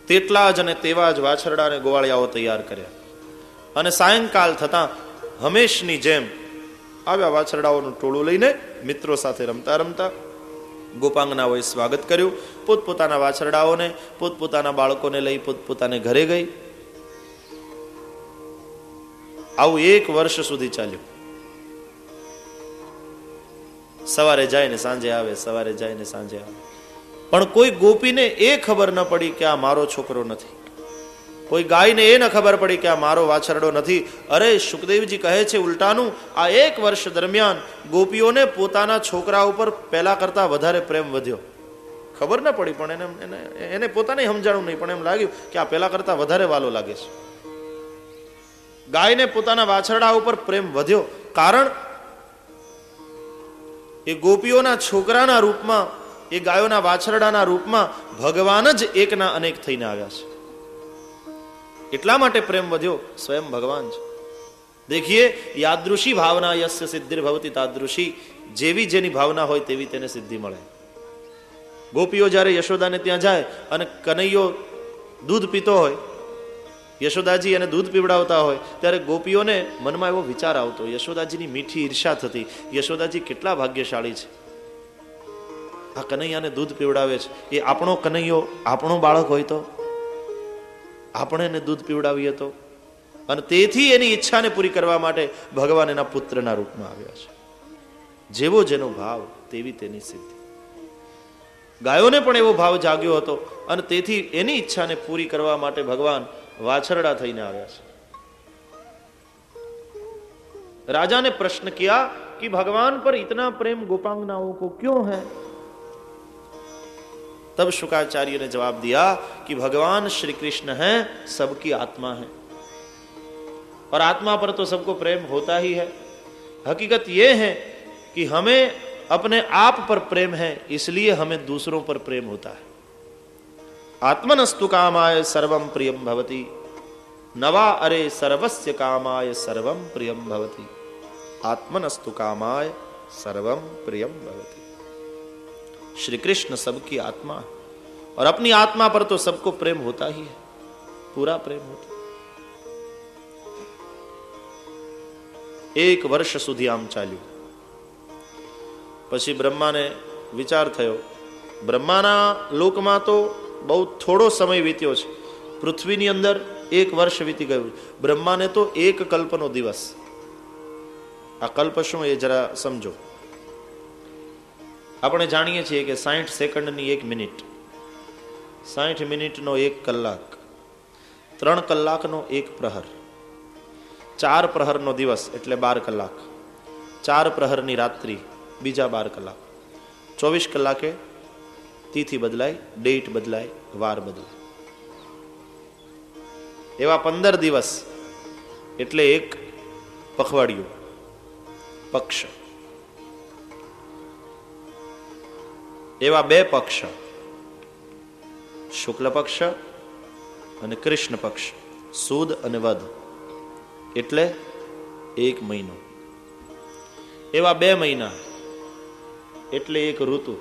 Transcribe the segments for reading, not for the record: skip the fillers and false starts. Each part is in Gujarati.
તેટલા જ અને તેવા જ વાછરડા અને ગોવાળિયાઓ તૈયાર કર્યા. અને સાયંકાલ થતા હંમેશની જેમ આવ્યા વાછરડાઓનું ટોળું લઈને મિત્રો સાથે રમતા રમતા ગોપાંગનાઓએ સ્વાગત કર્યું. પોતપોતાના વાછરડાઓને, પોતપોતાના બાળકોને લઈ પોતપોતાને ઘરે ગઈ. આવું 1 વર્ષ સુધી ચાલ્યું. સવારે જાય ને સાંજે આવે, સવારે જાય ને સાંજે આવે. પણ કોઈ ગોપીને એ ખબર ન પડી કે આ મારો છોકરો નથી. કોઈ ગાયને એ ન ખબર પડી કે આ મારો વાછરડો નથી. અરે સુખદેવજી કહે છે ઉલટાનું, આ 1 વર્ષ દરમિયાન ગોપીઓને પોતાના છોકરા ઉપર પહેલા કરતા વધારે પ્રેમ વધ્યો. ખબર ન પડી, પણ એને પોતાને સમજાણું નહીં, પણ એમ લાગ્યું કે આ પહેલા કરતા વધારે વાલો લાગે છે. ગાયને પોતાના વાછરડા ઉપર પ્રેમ વધ્યો, કારણ એ ગોપીઓના છોકરાના રૂપમાં, એ ગાયોના વાછરડાના રૂપમાં ભગવાન જ એકના અનેક થઈને આવ્યા છે. એટલા માટે પ્રેમ વધ્યો. સ્વયં ભગવાન છે. દેખીએ, યાદૃશી ભાવના યસ્ય સિદ્ધિર્ભવતિ તાદૃશી. જેવી જેની ભાવના હોય તેવી તેને સિદ્ધિ મળે. ગોપીઓ જ્યારે યશોદાને ત્યાં જાય અને કનૈયો દૂધ પીતો હોય, યશોદાજી એને દૂધ પીવડાવતા હોય, ત્યારે ગોપીઓને મનમાં એવો વિચાર આવતો, યશોદાજીની મીઠી ઈર્ષા થતી, યશોદાજી કેટલા ભાગ્યશાળી છે, આ કનૈયાને દૂધ પીવડાવે છે. એ આપણો કનૈયો, આપણો બાળક હોય તો આપણે એને દૂધ પીવડાવીએ તો. અને તેથી એની ઈચ્છાને પૂરી કરવા માટે ભગવાન એના પુત્રના રૂપમાં આવ્યા છે. જેવો જેનો ભાવ તેવી તેની સિદ્ધિ. ગાયોને પણ એવો ભાવ જાગ્યો હતો અને તેથી એની ઈચ્છાને પૂરી કરવા માટે ભગવાન વાછરડા થઈને આવ્યા છે. राजा ने प्रश्न किया कि भगवान पर इतना प्रेम गोपांगनाओं को क्यों है? तब शुकाचार्य ने जवाब दिया कि भगवान श्री कृष्ण हैं, सबकी आत्मा है और आत्मा पर तो सबको प्रेम होता ही है. हकीकत यह है कि हमें अपने आप पर प्रेम है, इसलिए हमें दूसरों पर प्रेम होता है. आत्मनस्तु कामाय सर्वं प्रियं भवति, नवा अरे सर्वस्य कामाय सर्वं प्रियं भवति. आत्मनस्तु कामाय सर्वं प्रियं भवति. श्री कृष्ण सबकी आत्मा है और अपनी आत्मा पर तो सबको प्रेम होता ही है, पूरा प्रेम होता. 1 વર્ષ સુધી આમ ચાલ્યું. પછી બ્રહ્માને વિચાર થયો, બ્રહ્માના લોકમાં તો બહુ થોડો સમય વીત્યો છે, પૃથ્વીની અંદર 1 વર્ષ વીતી ગયું. બ્રહ્માને તો 1 કલ્પનો દિવસ. આ કલ્પ શું એ જરા સમજો. આપણે જાણીએ છીએ કે 60 સેકન્ડની 1 મિનિટ, 60 મિનિટનો 1 કલાક, 3 કલાકનો 1 પ્રહર, 4 પ્રહરનો દિવસ એટલે 12 કલાક, 4 પ્રહરની રાત્રિ બીજા 12 કલાક, 24 કલાકે તિથિ બદલાય, ડેટ બદલાય, વાર બદલાય. એવા 15 દિવસ એટલે 1 પખવાડિયું, પક્ષ. એવા 2 પક્ષ, શુક્લ પક્ષ અને કૃષ્ણ પક્ષ, સુદ અને વદ, એટલે 1 મહિનો. એવા 2 મહિના એટલે 1 ઋતુ.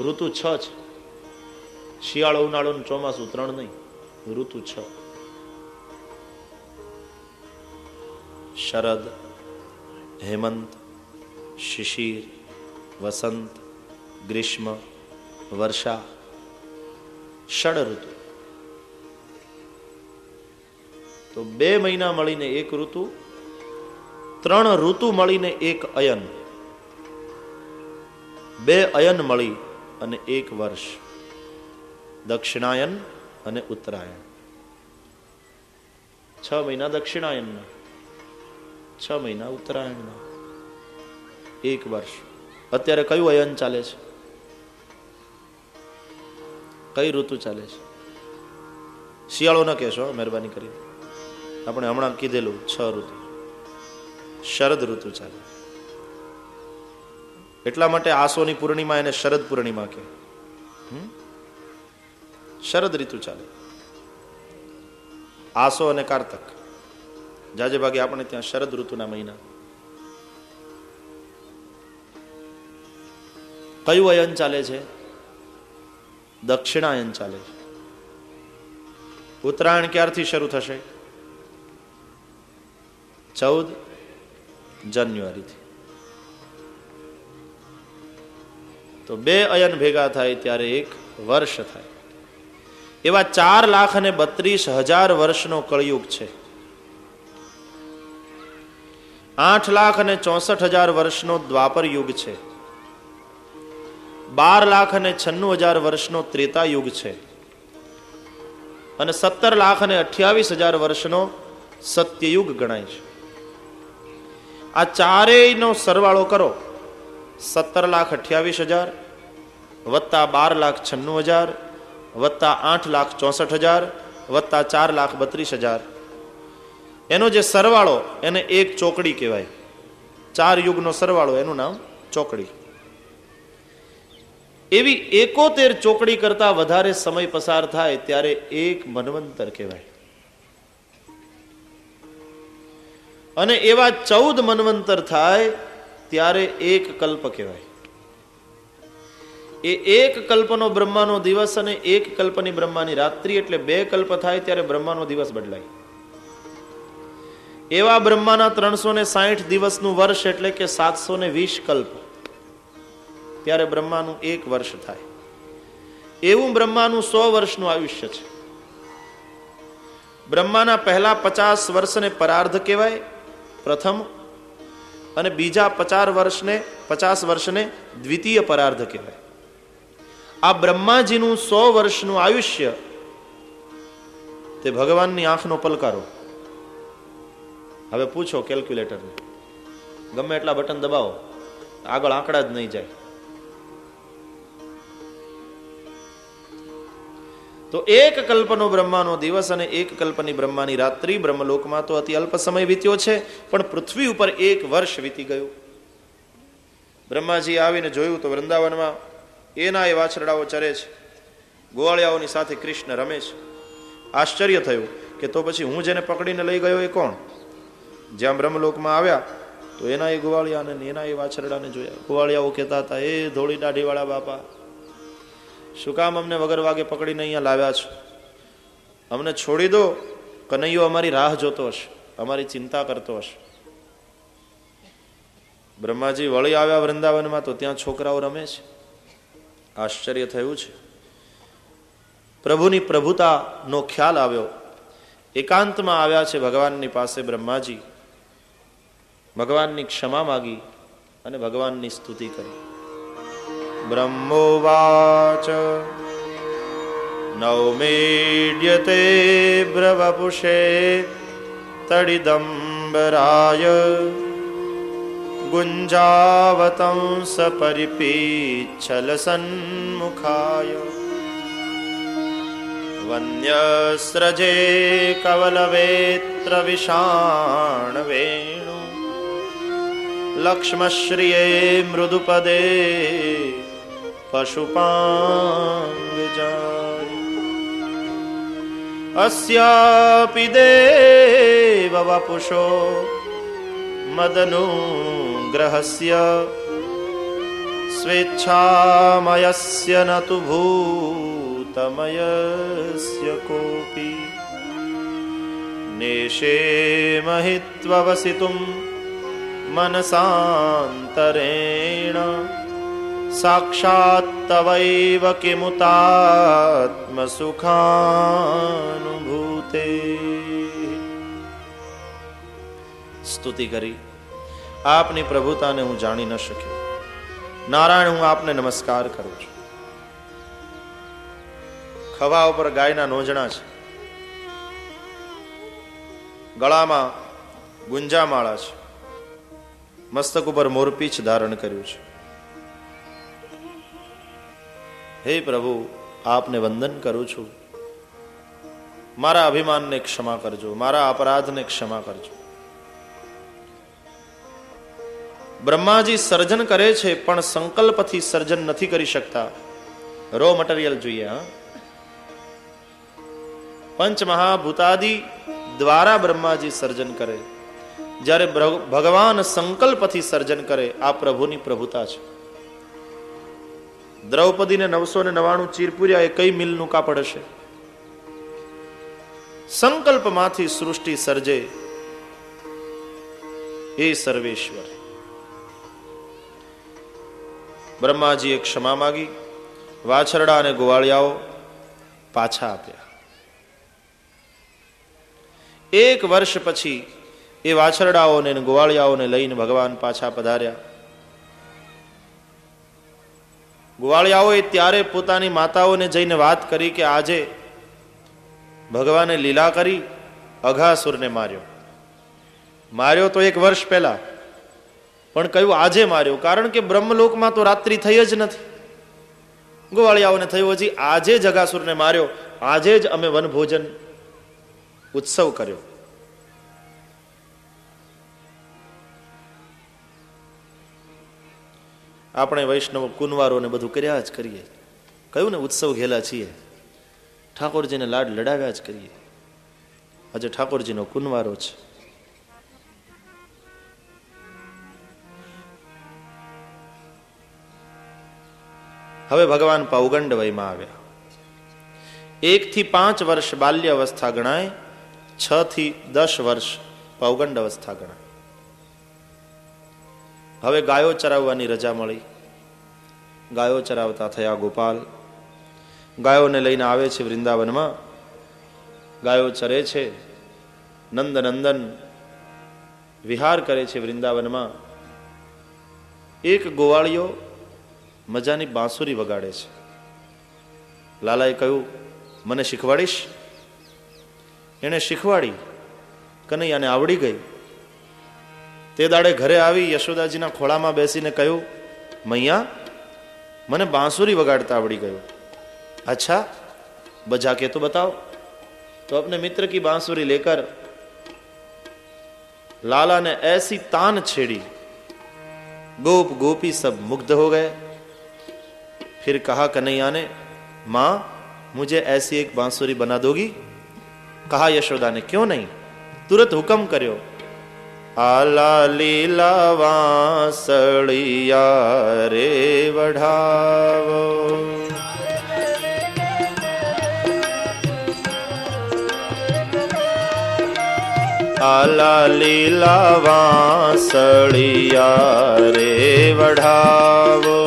ઋતુ 6 છે. શિયાળો, ઉનાળો ને ચોમાસું 3 નહીં, ઋતુ 6. શરદ, હેમંત, શિશિર, વસંત, ગ્રીષ્મ, વર્ષા, ષડ ઋતુ. તો 2 મહિના મળીને 1 ઋતુ, 3 ઋતુ મળીને 1 અયન, 2 અયન મળી અને 1 વર્ષ. દક્ષિણાયન અને ઉત્તરાયણ. 6 મહિના દક્ષિણાયનના, 6 મહિના ઉત્તરાયણના, 1 વર્ષ. અત્યારે કયું અયન ચાલે છે? કઈ ઋતુ ચાલે છે? શિયાળો ન કહેશો મહેરબાની કરી, આપણે હમણાં કીધેલું 6 ઋતુ. શરદ ઋતુ ચાલે. એટલા માટે આસોની પૂર્ણિમા એને શરદ પૂર્ણિમા કહે. શરદ ઋતુ ચાલે. આસો અને કારતક, જાજે ભાગે આપણે ત્યાં શરદ ઋતુના મહિના. કયું અયન ચાલે છે? દક્ષિણાયન ચાલે છે. ઉત્તરાયણ ક્યારથી શરૂ થશે? 14 જાન્યુઆરીથી. તો 2 અયન ભેગા થાય ત્યારે 1 વર્ષ થાય. એવા 4,32,000 વર્ષનો કળિયુગ છે. 8,64,000 વર્ષનો દ્વાપર યુગ છે. 12,96,000 વર્ષનો ત્રેતા યુગ છે. અને 17,28,000 વર્ષનો સત્યયુગ ગણાય છે. આ ચારેયનો સરવાળો કરો. 17,28,000 વત્તા 12,96,000 વત્તા 8,64,000 વત્તા 4,32,000, એનો જે સરવાળો એને એક ચોકડી કહેવાય. 4 યુગનો સરવાળો એનું નામ ચોકડી. એવી 71 ચોકડી કરતા વધારે સમય પસાર થાય ત્યારે એક મન્વંતર કહેવાય. અને એવા 14 મન્વંતર થાય ત્યારે એક કલ્પ કહેવાય. એ એક કલ્પનો બ્રહ્માનો દિવસ અને એક કલ્પની બ્રહ્માની રાત્રિ, એટલે 2 કલ્પ થાય ત્યારે બ્રહ્માનો દિવસ બદલાય. એવા બ્રહ્માના 360 દિવસનું વર્ષ એટલે કે 720 કલ્પ, ત્યારે બ્રહ્માનું 1 વર્ષ થાય. એવું બ્રહ્માનું 100 વર્ષનું આયુષ્ય છે. બ્રહ્માના પહેલા 50 વર્ષને પરાર્ધ કહેવાય, પ્રથમ, અને બીજા 50 વર્ષને દ્વિતીય પરાર્ધ કહેવાય. આ બ્રહ્માજીનું 100 વર્ષનું આયુષ્ય તે ભગવાનની આંખનો પલકારો. હવે પૂછો કેલ્ક્યુલેટરને, ગમે એટલા બટન દબાવો, આગળ આંકડા જ નહીં જાય. તો એક કલ્પનો બ્રહ્માનો દિવસ અને એક કલ્પની બ્રહ્માની રાત્રિ. બ્રહ્મલોકમાં તો અતિ અલ્પ સમય વીત્યો છે, પણ પૃથ્વી ઉપર 1 વર્ષ વીતી ગયું. બ્રહ્માજી આવીને જોયું તો વૃંદાવનમાં એના એ વાછરડાઓ ચરે છે, ગોવાળિયાઓની સાથે કૃષ્ણ રમે છે. આશ્ચર્ય થયું કે તો પછી હું જેને પકડીને લઈ ગયો એ કોણ? જ્યાં બ્રહ્મલોકમાં આવ્યા તો એના એ ગોવાળિયાને એના એ વાછરડાને જોયા. ગોવાળિયાઓ કહેતા હતા, એ ધોળી દાઢીવાળા બાપા, શું કામ અમને વગર વાગે પકડીને અહીંયા લાવ્યા છો? અમને છોડી દો. કનૈયો અમારી રાહ જોતો હશે, અમારી ચિંતા કરતો હશે. બ્રહ્માજી વળી આવ્યા વૃંદાવનમાં તો ત્યાં છોકરાઓ રમે છે. આશ્ચર્ય થયું છે. પ્રભુની પ્રભુતાનો ખ્યાલ આવ્યો. એકાંતમાં આવ્યા છે ભગવાનની પાસે બ્રહ્માજી. ભગવાનની ક્ષમા માગી અને ભગવાનની સ્તુતિ કરી. બ્રહ્મોવાચ નૌમેડ્યતે બ્રવપુષે તડિદંબરાય ગુંજાવતંસ પરિપીચ્છલ સન્મુખાય વન્યસ્રજે કવલવેત્ર વિષાણ વેણુ લક્ષ્મશ્રિયે મૃદુપદે પશુપાંગજાય અસ્યાપિ દેવ વપુષો મદનુગ્રહસ્ય સ્વેચ્છામયસ્ય ન તુ ભૂતમયસ્ય કોપી નેષેમહિત્વવસિતું મનસાંતરેણ સાક્ષાત તવૈવ કિમુતાત્મસુખાનુભૂતે. સ્તુતિ કરી. આપની પ્રભુતાને હું જાણી ન શક્યો. નારાયણ, હું આપને નમસ્કાર કરું છું. ખભા ઉપર ગાયના નોજણા છે, ગળામાં ગુંજામાળા છે, મસ્તક ઉપર મોરપીંછ ધારણ કર્યું છે. હે પ્રભુ, આપને વંદન કરું છું. મારા અભિમાનને ક્ષમા કરજો, મારા અપરાધને ક્ષમા કરજો. બ્રહ્માજી સર્જન કરે છે, પણ સંકલ્પથી સર્જન નથી કરી શકતા. રો મટીરિયલ જોઈએ. પંચમહાભૂતાદિ દ્વારા બ્રહ્માજી સર્જન કરે. જ્યારે ભગવાન સંકલ્પથી સર્જન કરે, આ પ્રભુની પ્રભુતા છે. દ્રૌપદીને 999 ચીર પૂર્યા, એ કઈ મિલનું કાપડ હશે? સંકલ્પમાંથી સૃષ્ટિ સર્જે એ સર્વેશ્વર. બ્રહ્માજીએ ક્ષમા માગી, વાછરડા અને ગોવાળિયાઓ પાછા આપ્યા. 1 વર્ષ પછી એ વાછરડાઓને અને ગોવાળિયાઓને લઈને ભગવાન પાછા પધાર્યા. ગોવાળિયાઓએ ત્યારે પોતાની માતાઓને જઈને વાત કરી કે આજે ભગવાને લીલા કરી, અઘાસુરને માર્યો તો 1 વર્ષ પહેલા, પણ કયું આજે માર્યો, કારણ કે બ્રહ્મલોકમાં તો રાત્રિ થઈ જ નથી. ગોવાળિયાઓને થયું હજી આજે જ અઘાસુરને માર્યો, આજે જ અમે વનભોજન ઉત્સવ કર્યો. આપણે વૈષ્ણવ કુંવારોને બધું કર્યા જ કરીએ, કયું ને ઉત્સવ ઘેલા છીએ, ઠાકોરજીને લાડ લડાવ્યા જ કરીએ. આજે ઠાકોરજીનો કુંવારો છે. હવે ભગવાન પૌગંડ વયમાં આવ્યા. 1 થી 5 વર્ષ બાલ્ય અવસ્થા ગણાય, 6 થી 10 વર્ષ પૌગંડ અવસ્થા ગણાય. હવે ગાયો ચરાવવાની રજા મળી. ગાયો ચરાવતા થયા ગોપાલ. ગાયોને લઈને આવે છે વૃંદાવનમાં, ગાયો ચરે છે, નંદ નંદન વિહાર કરે છે વૃંદાવનમાં. એક ગોવાળિયો મજાની બાંસુરી વગાડે છે. લાલાએ કહ્યું, મને શીખવાડીશ? એણે શીખવાડી. કનૈયાને આવડી ગઈ. તે દાડે ઘરે આવી યશોદાજીના ખોળામાં બેસીને કહ્યું, મૈયા મને બાંસુરી વગાડતા આવડી ગયું. अच्छा बजा के तो बताओ. तो अपने मित्र की बांसुरी लेकर लाला ने ऐसी तान छेड़ी, गोप गोपी सब मुग्ध हो गए. फिर कहा कन्हैया ने, मां मुझे ऐसी एक बांसुरी बना दोगी? कहा यशोदा ने, क्यों नहीं. तुरंत हुक्म કર્યો, आला लीला वासड़िया रे वढ़ावो. आला लीला वासड़िया रे वढ़ावो.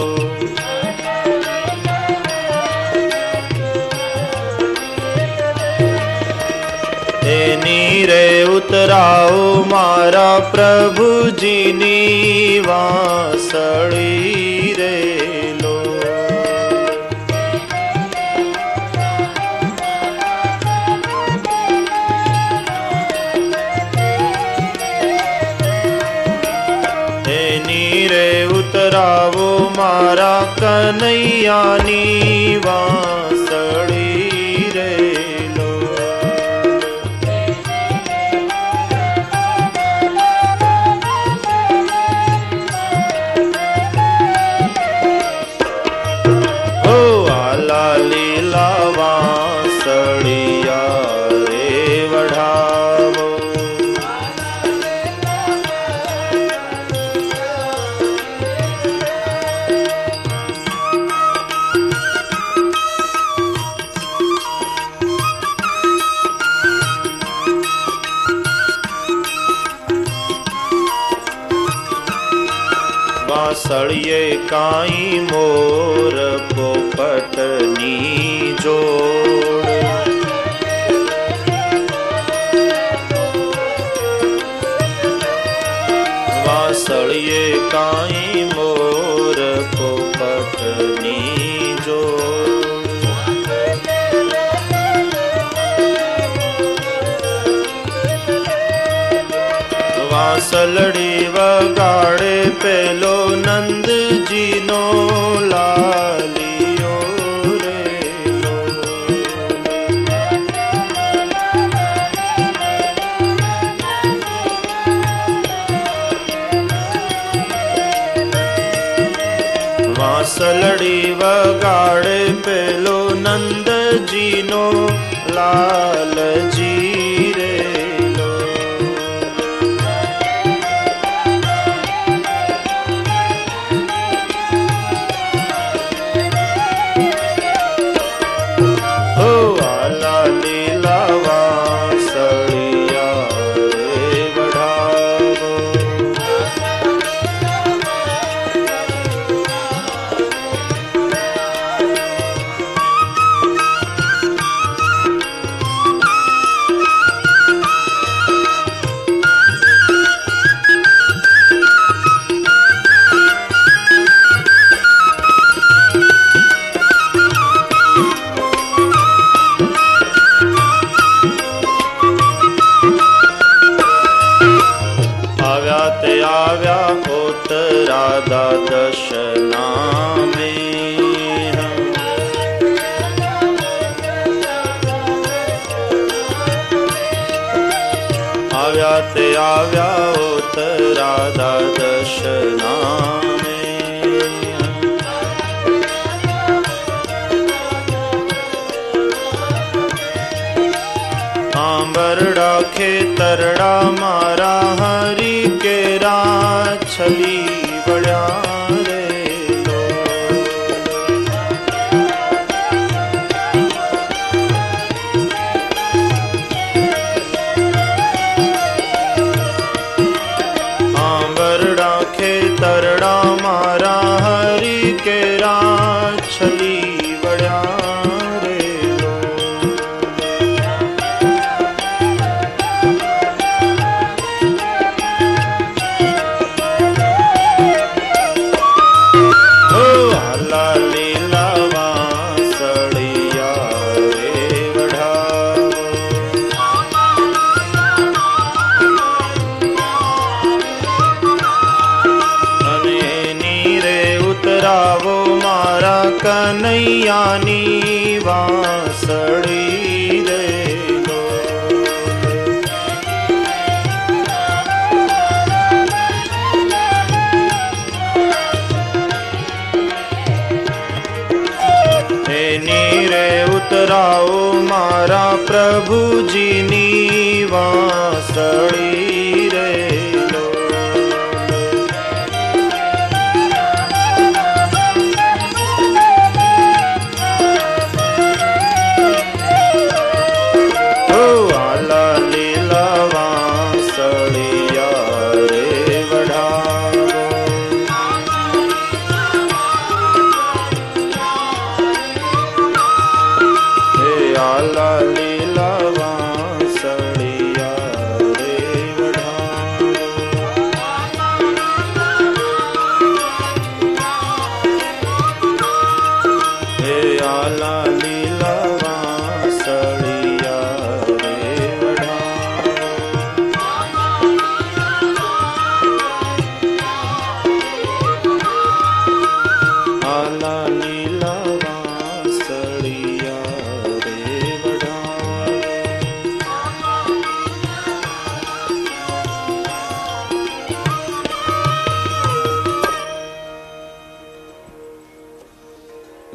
એની રે ઉતરાઓ મારા પ્રભુજીની વાંસળી રે લો. એની રે ઉતરાવો મારા કનૈયાની વાંસળી રે. લીલા વાંસળિયા રે વઢાવો. વાંસળીએ કાઈ મોર પોપટની જોડ. વાંસળીએ કાઈ મોર પોપટની જોડ. વાંસળડી વગાડે પેલો નંદજીનો લાલિયો રે લો. વાંસળડી વગાડે પેલો નંદજીનો લાલજી રે. આવ્યા તે આવ્યા ઉત્તરાદા દશનામે. આંબરડા ખેતરડા મારા હરી કેરા છલી વળ્યા રે. આંબરડા ખેતરડા મારા હરી કેરા છલી વળ્યા રે. કનૈયાની વાસળી રે. એની રે ઉતરાવો મારા પ્રભુજીની વાસળી રે.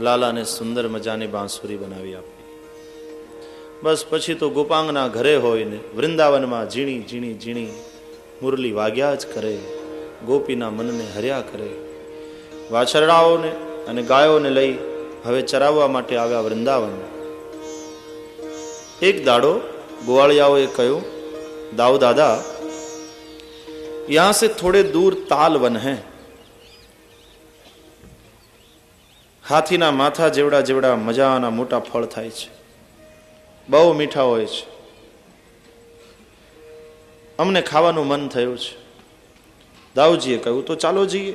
લાલાને સુંદર મજાની બાંસુરી બનાવી આપી. બસ પછી તો ગોપાંગના ઘરે હોય ને વૃંદાવનમાં ઝીણી ઝીણી ઝીણી મુરલી વાગ્યા જ કરે, ગોપીના મનને હર્યા કરે. વાછરડાઓને અને ગાયોને લઈ હવે ચરાવવા માટે આવ્યા વૃંદાવન. એક દાડો ગોવાળિયાઓએ કહ્યું, દાઉ દાદા, યહાં સે થોડે દૂર તાલ વન હૈ. હાથીના માથા જેવડા જેવડા મજાના મોટા ફળ થાય છે, બહુ મીઠા હોય છે. અમને ખાવાનું મન થયું છે. દાઉજીએ કહ્યું, તો ચાલો જઈએ.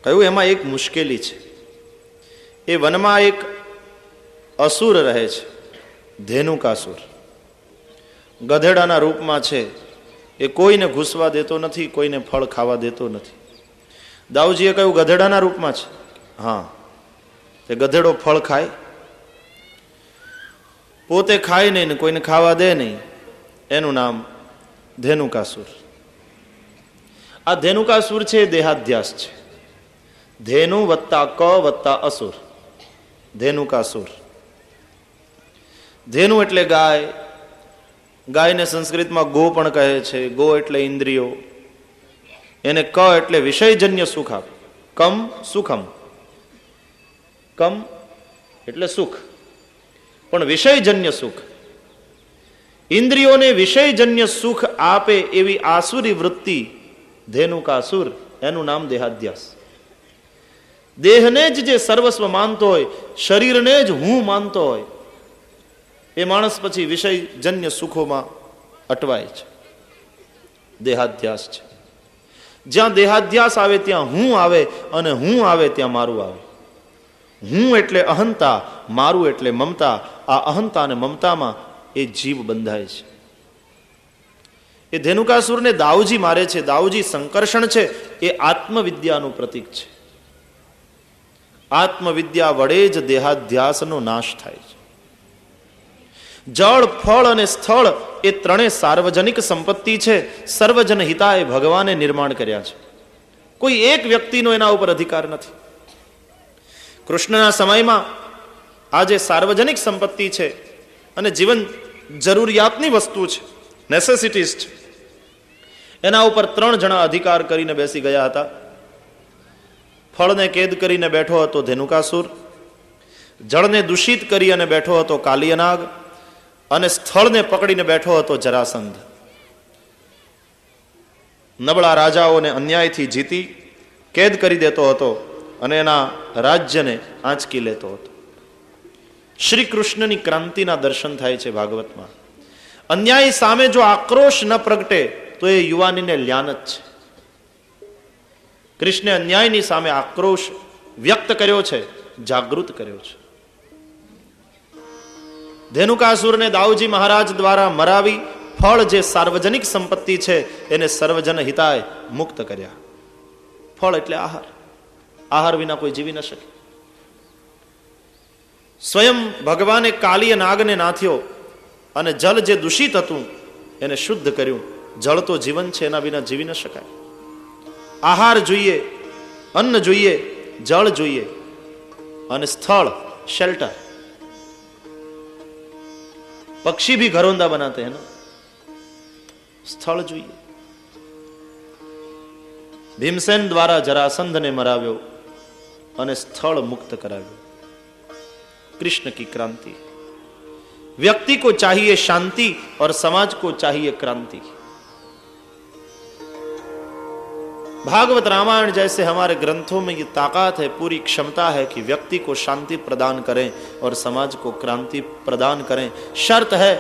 કહ્યું, એમાં એક મુશ્કેલી છે. એ વનમાં એક અસુર રહે છે, ધેનુકાસુર. ગધેડાના રૂપમાં છે. એ કોઈને ઘૂસવા દેતો નથી, કોઈને ફળ ખાવા દેતો નથી. દાઉજીએ કહ્યું, ગધેડાના રૂપમાં છે? હા. તે ગધેડો ફળ ખાય? પોતે ખાય નહીં ને કોઈને ખાવા દે નહીં. એનું નામ ધેનુકાસુર. આ ધેનુકાસુર છે, દેહાધ્યાસ છે. ધેનુ વત્તા ક વત્તા અસુર, ધેનુકાસુર. ધેનુ એટલે ગાય. ગાયને સંસ્કૃતમાં ગો પણ કહે છે. ગો એટલે ઇન્દ્રિયો. એને ક એટલે વિષયજન્ય સુખ આપે. કમ સુખમ. કમ એટલે સુખ, પણ વિષયજન્ય સુખ. ઇન્દ્રિયોને વિષયજન્ય સુખ આપે એવી આસુરી વૃત્તિ ધેનુકાસુર. એનું નામ દેહાધ્યાસ. દેહને જ જે સર્વસ્વ માનતો હોય, શરીરને જ હું માનતો હોય, એ માણસ પછી વિષયજન્ય સુખોમાં અટવાય છે. દેહાધ્યાસ છે. જ્યાં દેહાધ્યાસ આવે ત્યાં હું આવે, અને હું આવે ત્યાં મારું આવે. હું એટલે અહંતા, મારું એટલે મમતા. આ અહંતા અને મમતામાં એ જીવ બંધાય છે. એ ધેનુકાસુરને દાઉજી મારે છે. દાઉજી સંકર્ષણ છે, એ આત્મવિદ્યાનું પ્રતીક છે. આત્મવિદ્યા વડે જ દેહાધ્યાસનો નાશ થાય છે. જળ, ફળ અને સ્થળ એ ત્રણેય સાર્વજનિક સંપત્તિ છે. સર્વજન હિતાય ભગવાને નિર્માણ કર્યા છે. કોઈ એક વ્યક્તિનો એના ઉપર અધિકાર નથી. કૃષ્ણના સમયમાં આ જે સાર્વજનિક સંપત્તિ છે અને જીવન જરૂરિયાતની વસ્તુ છે, નેસેસિટીઝ છે, એના ઉપર 3 જણા અધિકાર કરીને બેસી ગયા હતા. ફળને કેદ કરીને બેઠો હતો ધેનુકાસુર, જળને દૂષિત કરી અને બેઠો હતો કાલિયનાગ, અને સ્થળને પકડીને બેઠો હતો જરાસંધ. નબળા રાજાઓને અન્યાયથી જીતી કેદ કરી દેતો હતો અને એના રાજ્યને આંચકી લેતો હતો. શ્રી કૃષ્ણની ક્રાંતિના દર્શન થાય છે ભાગવતમાં. અન્યાય સામે જો આક્રોશ ન પ્રગટે તો એ યુવાનીને લ્યાન જ છે. કૃષ્ણે અન્યાયની સામે આક્રોશ વ્યક્ત કર્યો છે, જાગૃત કર્યો છે. ધેનુકાસુરને દાઉજી મહારાજ દ્વારા મરાવી ફળ જે સાર્વજનિક સંપત્તિ છે એને સર્વજન હિતાય મુક્ત કર્યા. ફળ એટલે આહાર. આહાર વિના કોઈ જીવી ન શકે. સ્વયં ભગવાને કાલીય નાગને નાથ્યો અને જલ જે દૂષિત હતું એને શુદ્ધ કર્યું. જળ તો જીવન છે, એના વિના જીવી ન શકાય. આહાર જોઈએ, અન્ન જોઈએ, જળ જોઈએ, અને સ્થળ, शेल्टर. पक्षी भी घरोंदा बनाते हैं ना. स्थल જોઈએ. भीमसेन द्वारा जरासंध ने मराव्यो અને स्थल मुक्त कराव्यो. कृष्ण की क्रांति. व्यक्ति को चाहिए शांति और समाज को चाहिए क्रांति. भागवत रामायण जैसे हमारे ग्रंथों में ये ताकत है, पूरी क्षमता है कि व्यक्ति को शांति प्रदान करें और समाज को क्रांति प्रदान करें. शर्त है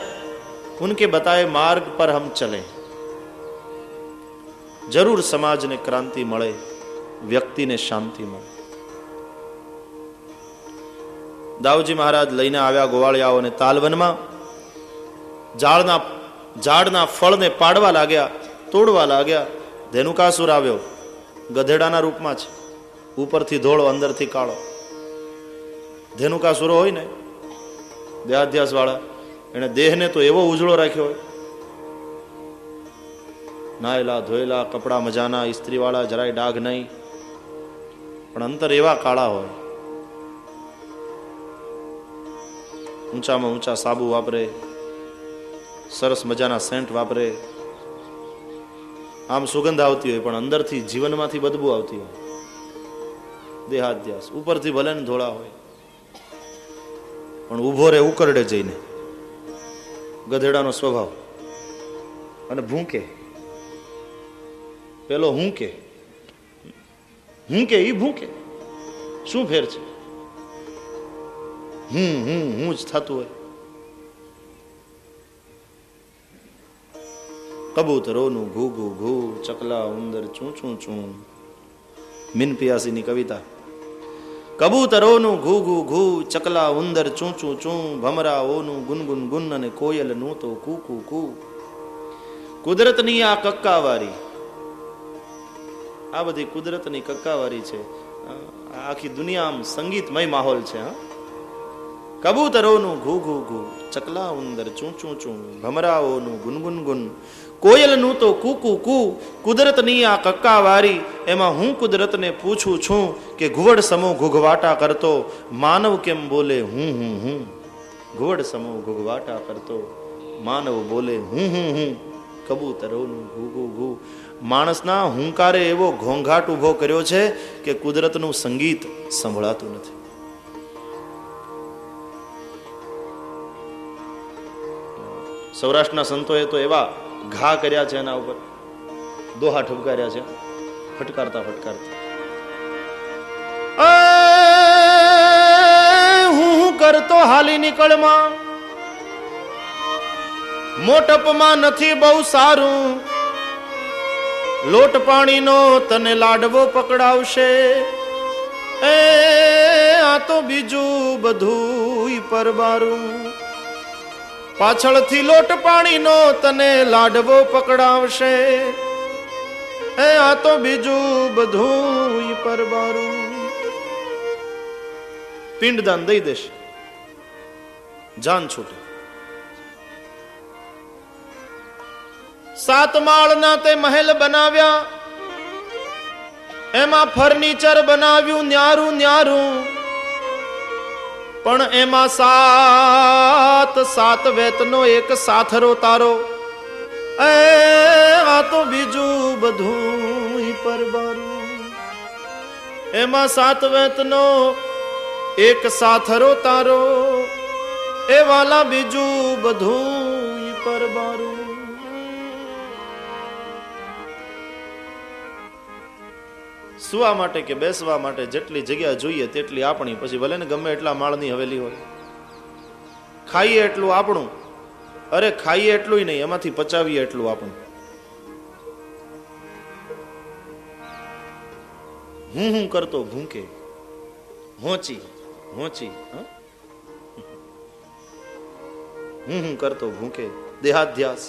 उनके बताए मार्ग पर हम चलें. जरूर समाज ने क्रांति મળે, વ્યક્તિ ને શાંતિ મળે. દાઉજી મહારાજ લઈને આવ્યા ગોવાળિયાઓને તાલવનમાં. ઝાડના ફળને પાડવા લાગ્યા, તોડવા લાગ્યા. ધેનુકાસુર આવ્યો, ગધેડાના રૂપમાં છે, ઉપરથી ધોળો અંદરથી કાળો. ધેનુકાસુરો હોય ને દેહાધ્યાસ વાળા, એને દેહને તો એવો ઉજળો રાખ્યો હોય, નાયેલા ધોયેલા કપડા મજાના, ઇસ્ત્રી વાળા, જરાય ડાઘ નહીં, પણ અંતર એવા કાળા હોય. ઊંચામાં ઊંચા સાબુ વાપરે, સરસ મજાના સેન્ટ વાપરે. આમ સુગંધ આવતી હોય પણ અંદરથી જીવનમાંથી બદબુ આવતી હોય. દેહાધ્યાસ. ઉપરથી ભલે ને ધોળા હોય પણ ઉભો રે ઉકરડે જઈને, ગધેડાનો સ્વભાવ. અને ભૂંકે. પેલો હુંકે ઈ ભૂંકે. શું ફેર છે? હું જ થતું હોય. કબૂતરોનું ઘૂ ઘૂ ઘૂ, ચકલા ઉંદર ચૂં ચૂં ચૂં. મીન પિયાસીની કવિતા. કબૂતરોનું ઘૂ ઘૂ ઘૂ, ચકલા ઉંદર ચૂં ચૂં ચૂં, ભમરાઓનું ગુનગુન ગુન અને કોયલનું તો કુ કુ કુ. કુદરતની આ કક્કાવારી, આ બધી કુદરતની કક્કાવારી છે. આખી દુનિયા આમ સંગીતમય માહોલ છે. કબૂતરોનું ઘૂ ઘૂ ઘૂ, ચકલા ઉંદર ચૂં ચૂં ચૂં, ભમરાઓનું ગુનગુન ગુન, કોયલનું તો કુ કુ કુ. કુદરતની આ કક્કાવારી, એમાં હું કુદરતને પૂછું છું કે ઘુવડ સમો ઘૂઘવાટા કરતો માનવ કેમ બોલે હું હું હું. ઘુવડ સમો ઘૂઘવાટા કરતો માનવ બોલે હું હું હું. કબૂતરોનું ઘૂ ઘૂ ઘૂ. માણસના હુંકારે એવો ઘોંઘાટ ઉભો કર્યો છે કે કુદરતનું સંગીત સંભળાતું નથી. સૌરાષ્ટ્રના સંતોએ તો એવા ઘા કર્યા છે એના ઉપર, દોહા ઠપકાર્યા છે, ફટકારતા ફટકારતા. હું કરતો હાલી નીકળમાં, મોટપમાં નથી બહુ સારું, લોટ પાણીનો તને લાડવો પકડાવશે. આ તો બીજું બધું પરબારું. પાછળથી લોટ પાણીનો તને લાડવો પકડાવશે. આ તો બીજું બધું પરબારું. પિંડદાન દઈ દેશે, જાન છૂટે. સાત માળના તે મહેલ બનાવ્યા, એમાં ફર્નિચર બનાવ્યું ન્યારું ન્યારું, પણ એમાં સાત વેતનો એક સાથરો તારો. આ તો બીજું બધું પરબારું. એમાં સાત વેતનો એક સાથરો તારો, એ વાલા બીજું બધું પરબારું. સુવા માટે કે બેસવા માટે જેટલી જગ્યા જોઈએ તેટલી આપણી, પછી ભલે ને ગમે એટલા માળની હવેલી હોય. ખાઈએ એટલું આપણું, અરે ખાઈએ એટલું નહીં, એમાંથી પચાવીએ એટલું આપણું. હું કરતો ભૂંકે, હોંચી હોંચી, હું કરતો ભૂંકે. દેહાધ્યાસ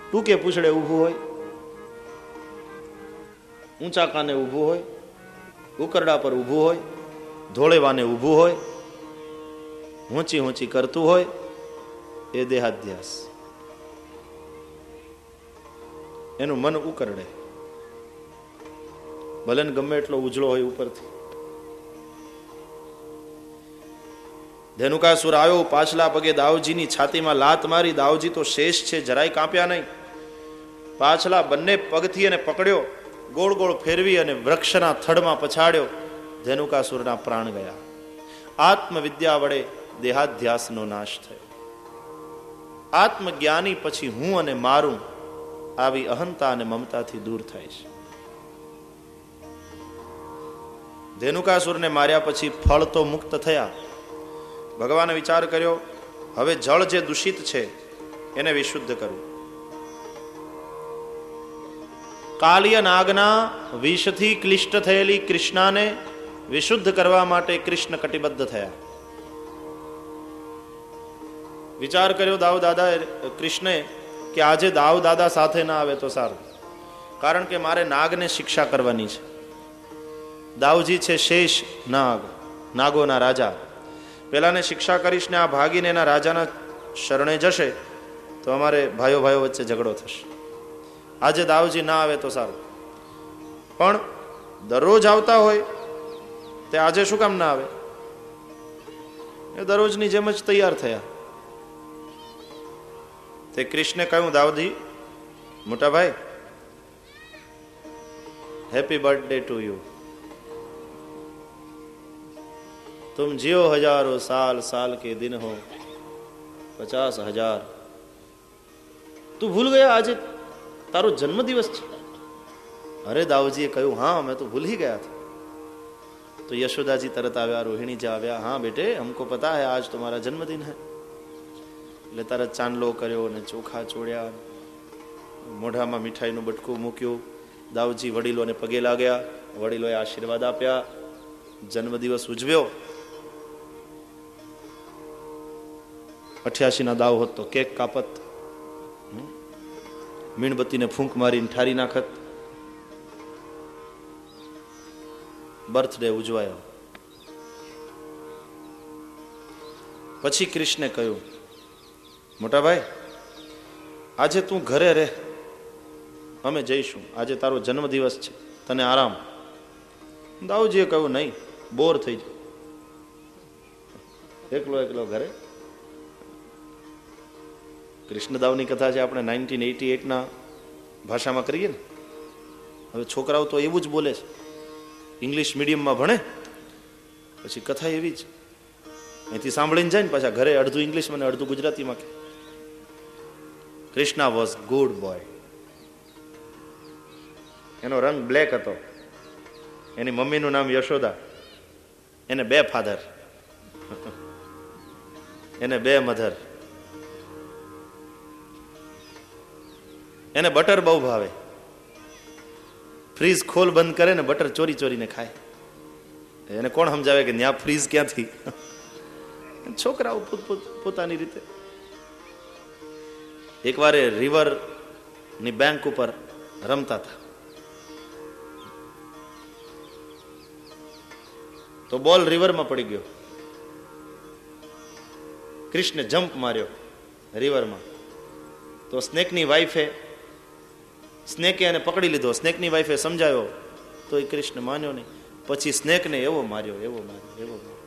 ટૂંકે પૂછડે ઊભું હોય, ઊંચા કાને ઊભું હોય, ઉકરડા પર ઊભું હોય, ધોળેવાને ઊભું હોય, હોંચી હોંચી કરતું હોય, એ દેહાધ્યાસ. એનું મન ઉકરડે, ભલે ને ગમે એટલો ઉજળો હોય ઉપરથી. ધેનુકાસુર આવ્યો, પાછલા પગે દાઉજીની છાતીમાં લાત મારી. દાઉજી તો શેષ છે, જરાય કાપ્યા નહીં. પાછલા બંને પગથી એને પકડ્યો, ગોળ ગોળ ફેરવી અને વૃક્ષના થડમાં પછાડ્યો. ધેનુકાસુરના પ્રાણ ગયા. આત્મવિદ્યા વડે દેહાધ્યાસનો નાશ થયો. આત્મજ્ઞાની પછી હું અને મારું આવી અહંતા અને મમતાથી દૂર થાય છે. ધેનુકાસુરને માર્યા પછી ફળ તો મુક્ત થયા. ભગવાને વિચાર કર્યો, હવે જળ જે દૂષિત છે એને વિશુદ્ધ કરવું. કાલિય નાગના વિષથી ક્લિષ્ટ થયેલી કૃષ્ણાને વિશુદ્ધ કરવા માટે કૃષ્ણ કટિબદ્ધ થયા. વિચાર કર્યો દાઉ દાદા કૃષ્ણે કે આજે દાઉ દાદા સાથે ના આવે તો સારું, કારણ કે મારે નાગને શિક્ષા કરવાની છે. દાઉજી છે શેષ નાગ, નાગોના રાજા. પેલાને શિક્ષા કરીશ ને આ ભાગીને એના રાજાના શરણે જશે તો અમારે ભાઈઓ ભાઈઓ વચ્ચે ઝઘડો થશે. આજે દાઉજી ના આવે તો સારું, પણ દરરોજ આવતા હોય તે આજે શું કામ ના આવે? એ દરરોજની જેમ જ તૈયાર થયા. તે કૃષ્ણે કહ્યું, દાઉજી મોટા ભાઈ, હેપી બર્થડે ટુ યુ. तुम जियो हजारों साल, साल के दिन हो 50,000. તું ભૂલ ગયા આજે તારો જન્મદિવસ છે? અરે દાઉજીએ કહ્યું, હા મેં તો ભૂલ ही गया था. तो यशोदा जी तरत આવ્યા, રોહિણી जी આવ્યા. હા બેटे हमको पता है आज तुम्हारा जन्मदिन है. એટલે તરત ચાંદલો કર્યો અને ચોખા ચોળ્યા, મોઢામાં મીઠાઈનું બટકું મૂક્યું. દાઉજી વડીલોને પગે લાગ્યા, વડીલોએ આશીર્વાદ આપ્યા, જન્મદિવસ ઉજવ્યો. 88 ના દાવ હોત તો કેક કાપત, મીણબત્તીને ફૂંક મારીને ઠારી નાખત. બર્થડે ઉજવાયો. પછી કૃષ્ણે કહ્યું, મોટા ભાઈ આજે તું ઘરે રહે, અમે જઈશું. આજે તારો જન્મદિવસ છે, તને આરામ. દાઉજીએ કહ્યું, નહીં, બોર થઈ જાય એકલો એકલો ઘરે. કૃષ્ણદાવની કથા છે, આપણે 1988 ભાષામાં કરીએ ને. હવે છોકરાઓ તો એવું જ બોલે છે, ઇંગ્લિશ મીડિયમમાં ભણે, પછી કથા એવી જ અહીંથી સાંભળીને જાય ને પાછા ઘરે અડધું ઇંગ્લિશમાં ને અડધું ગુજરાતીમાં કે કૃષ્ણા વોઝ ગુડ બોય. એનો રંગ બ્લેક હતો, એની મમ્મીનું નામ યશોદા, એને 2 ફાધર, એને 2 મધર. એને બટર બહુ ભાવે, ફ્રીજ ખોલ બંધ કરે ને બટર ચોરી ચોરીને ખાય. એને કોણ સમજાવે કે ન્યા ફ્રીજ ક્યાંથી? છોકરાઓ પોતાની રીતે. એકવાર એ રિવર ની બેંક ઉપર રમતા હતા, તો બોલ રિવરમાં પડી ગયો. કૃષ્ણે જમ્પ માર્યો રિવરમાં, તો સ્નેકની વાઈફે સ્નેકે એને પકડી લીધો, સ્નેકની વાઈફે સમજાવ્યો તો એ કૃષ્ણ માન્યો નહીં. પછી સ્નેકને એવો માર્યો, એવો માર્યો, એવો માર્યો,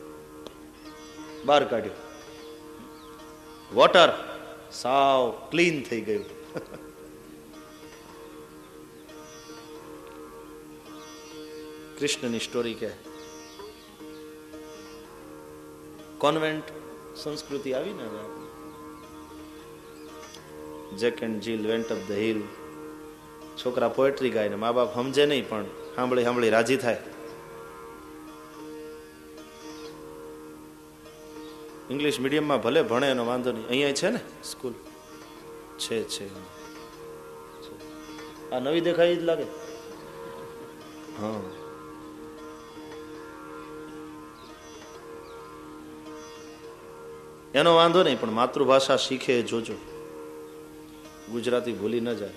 બહાર કાઢ્યો. વોટર સાવ ક્લીન થઈ ગયું. કૃષ્ણની સ્ટોરી કે કોન્વેન્ટ સંસ્કૃતિ આવી ને હવે. Jack and Jill went up the hill. છોકરા પોએટ્રી ગાય ને મા બાપ સમજે નહીં, પણ સાંભળી સાંભળી રાજી થાય. ઇંગ્લિશ મીડિયમમાં ભલે ભણે એનો વાંધો નહીં, અહીંયા છે ને સ્કૂલ છે. આ નવી દેખાય જ લાગે. હા, એનો વાંધો નહીં, પણ માતૃભાષા શીખે જોજો, ગુજરાતી ભૂલી ન જાય.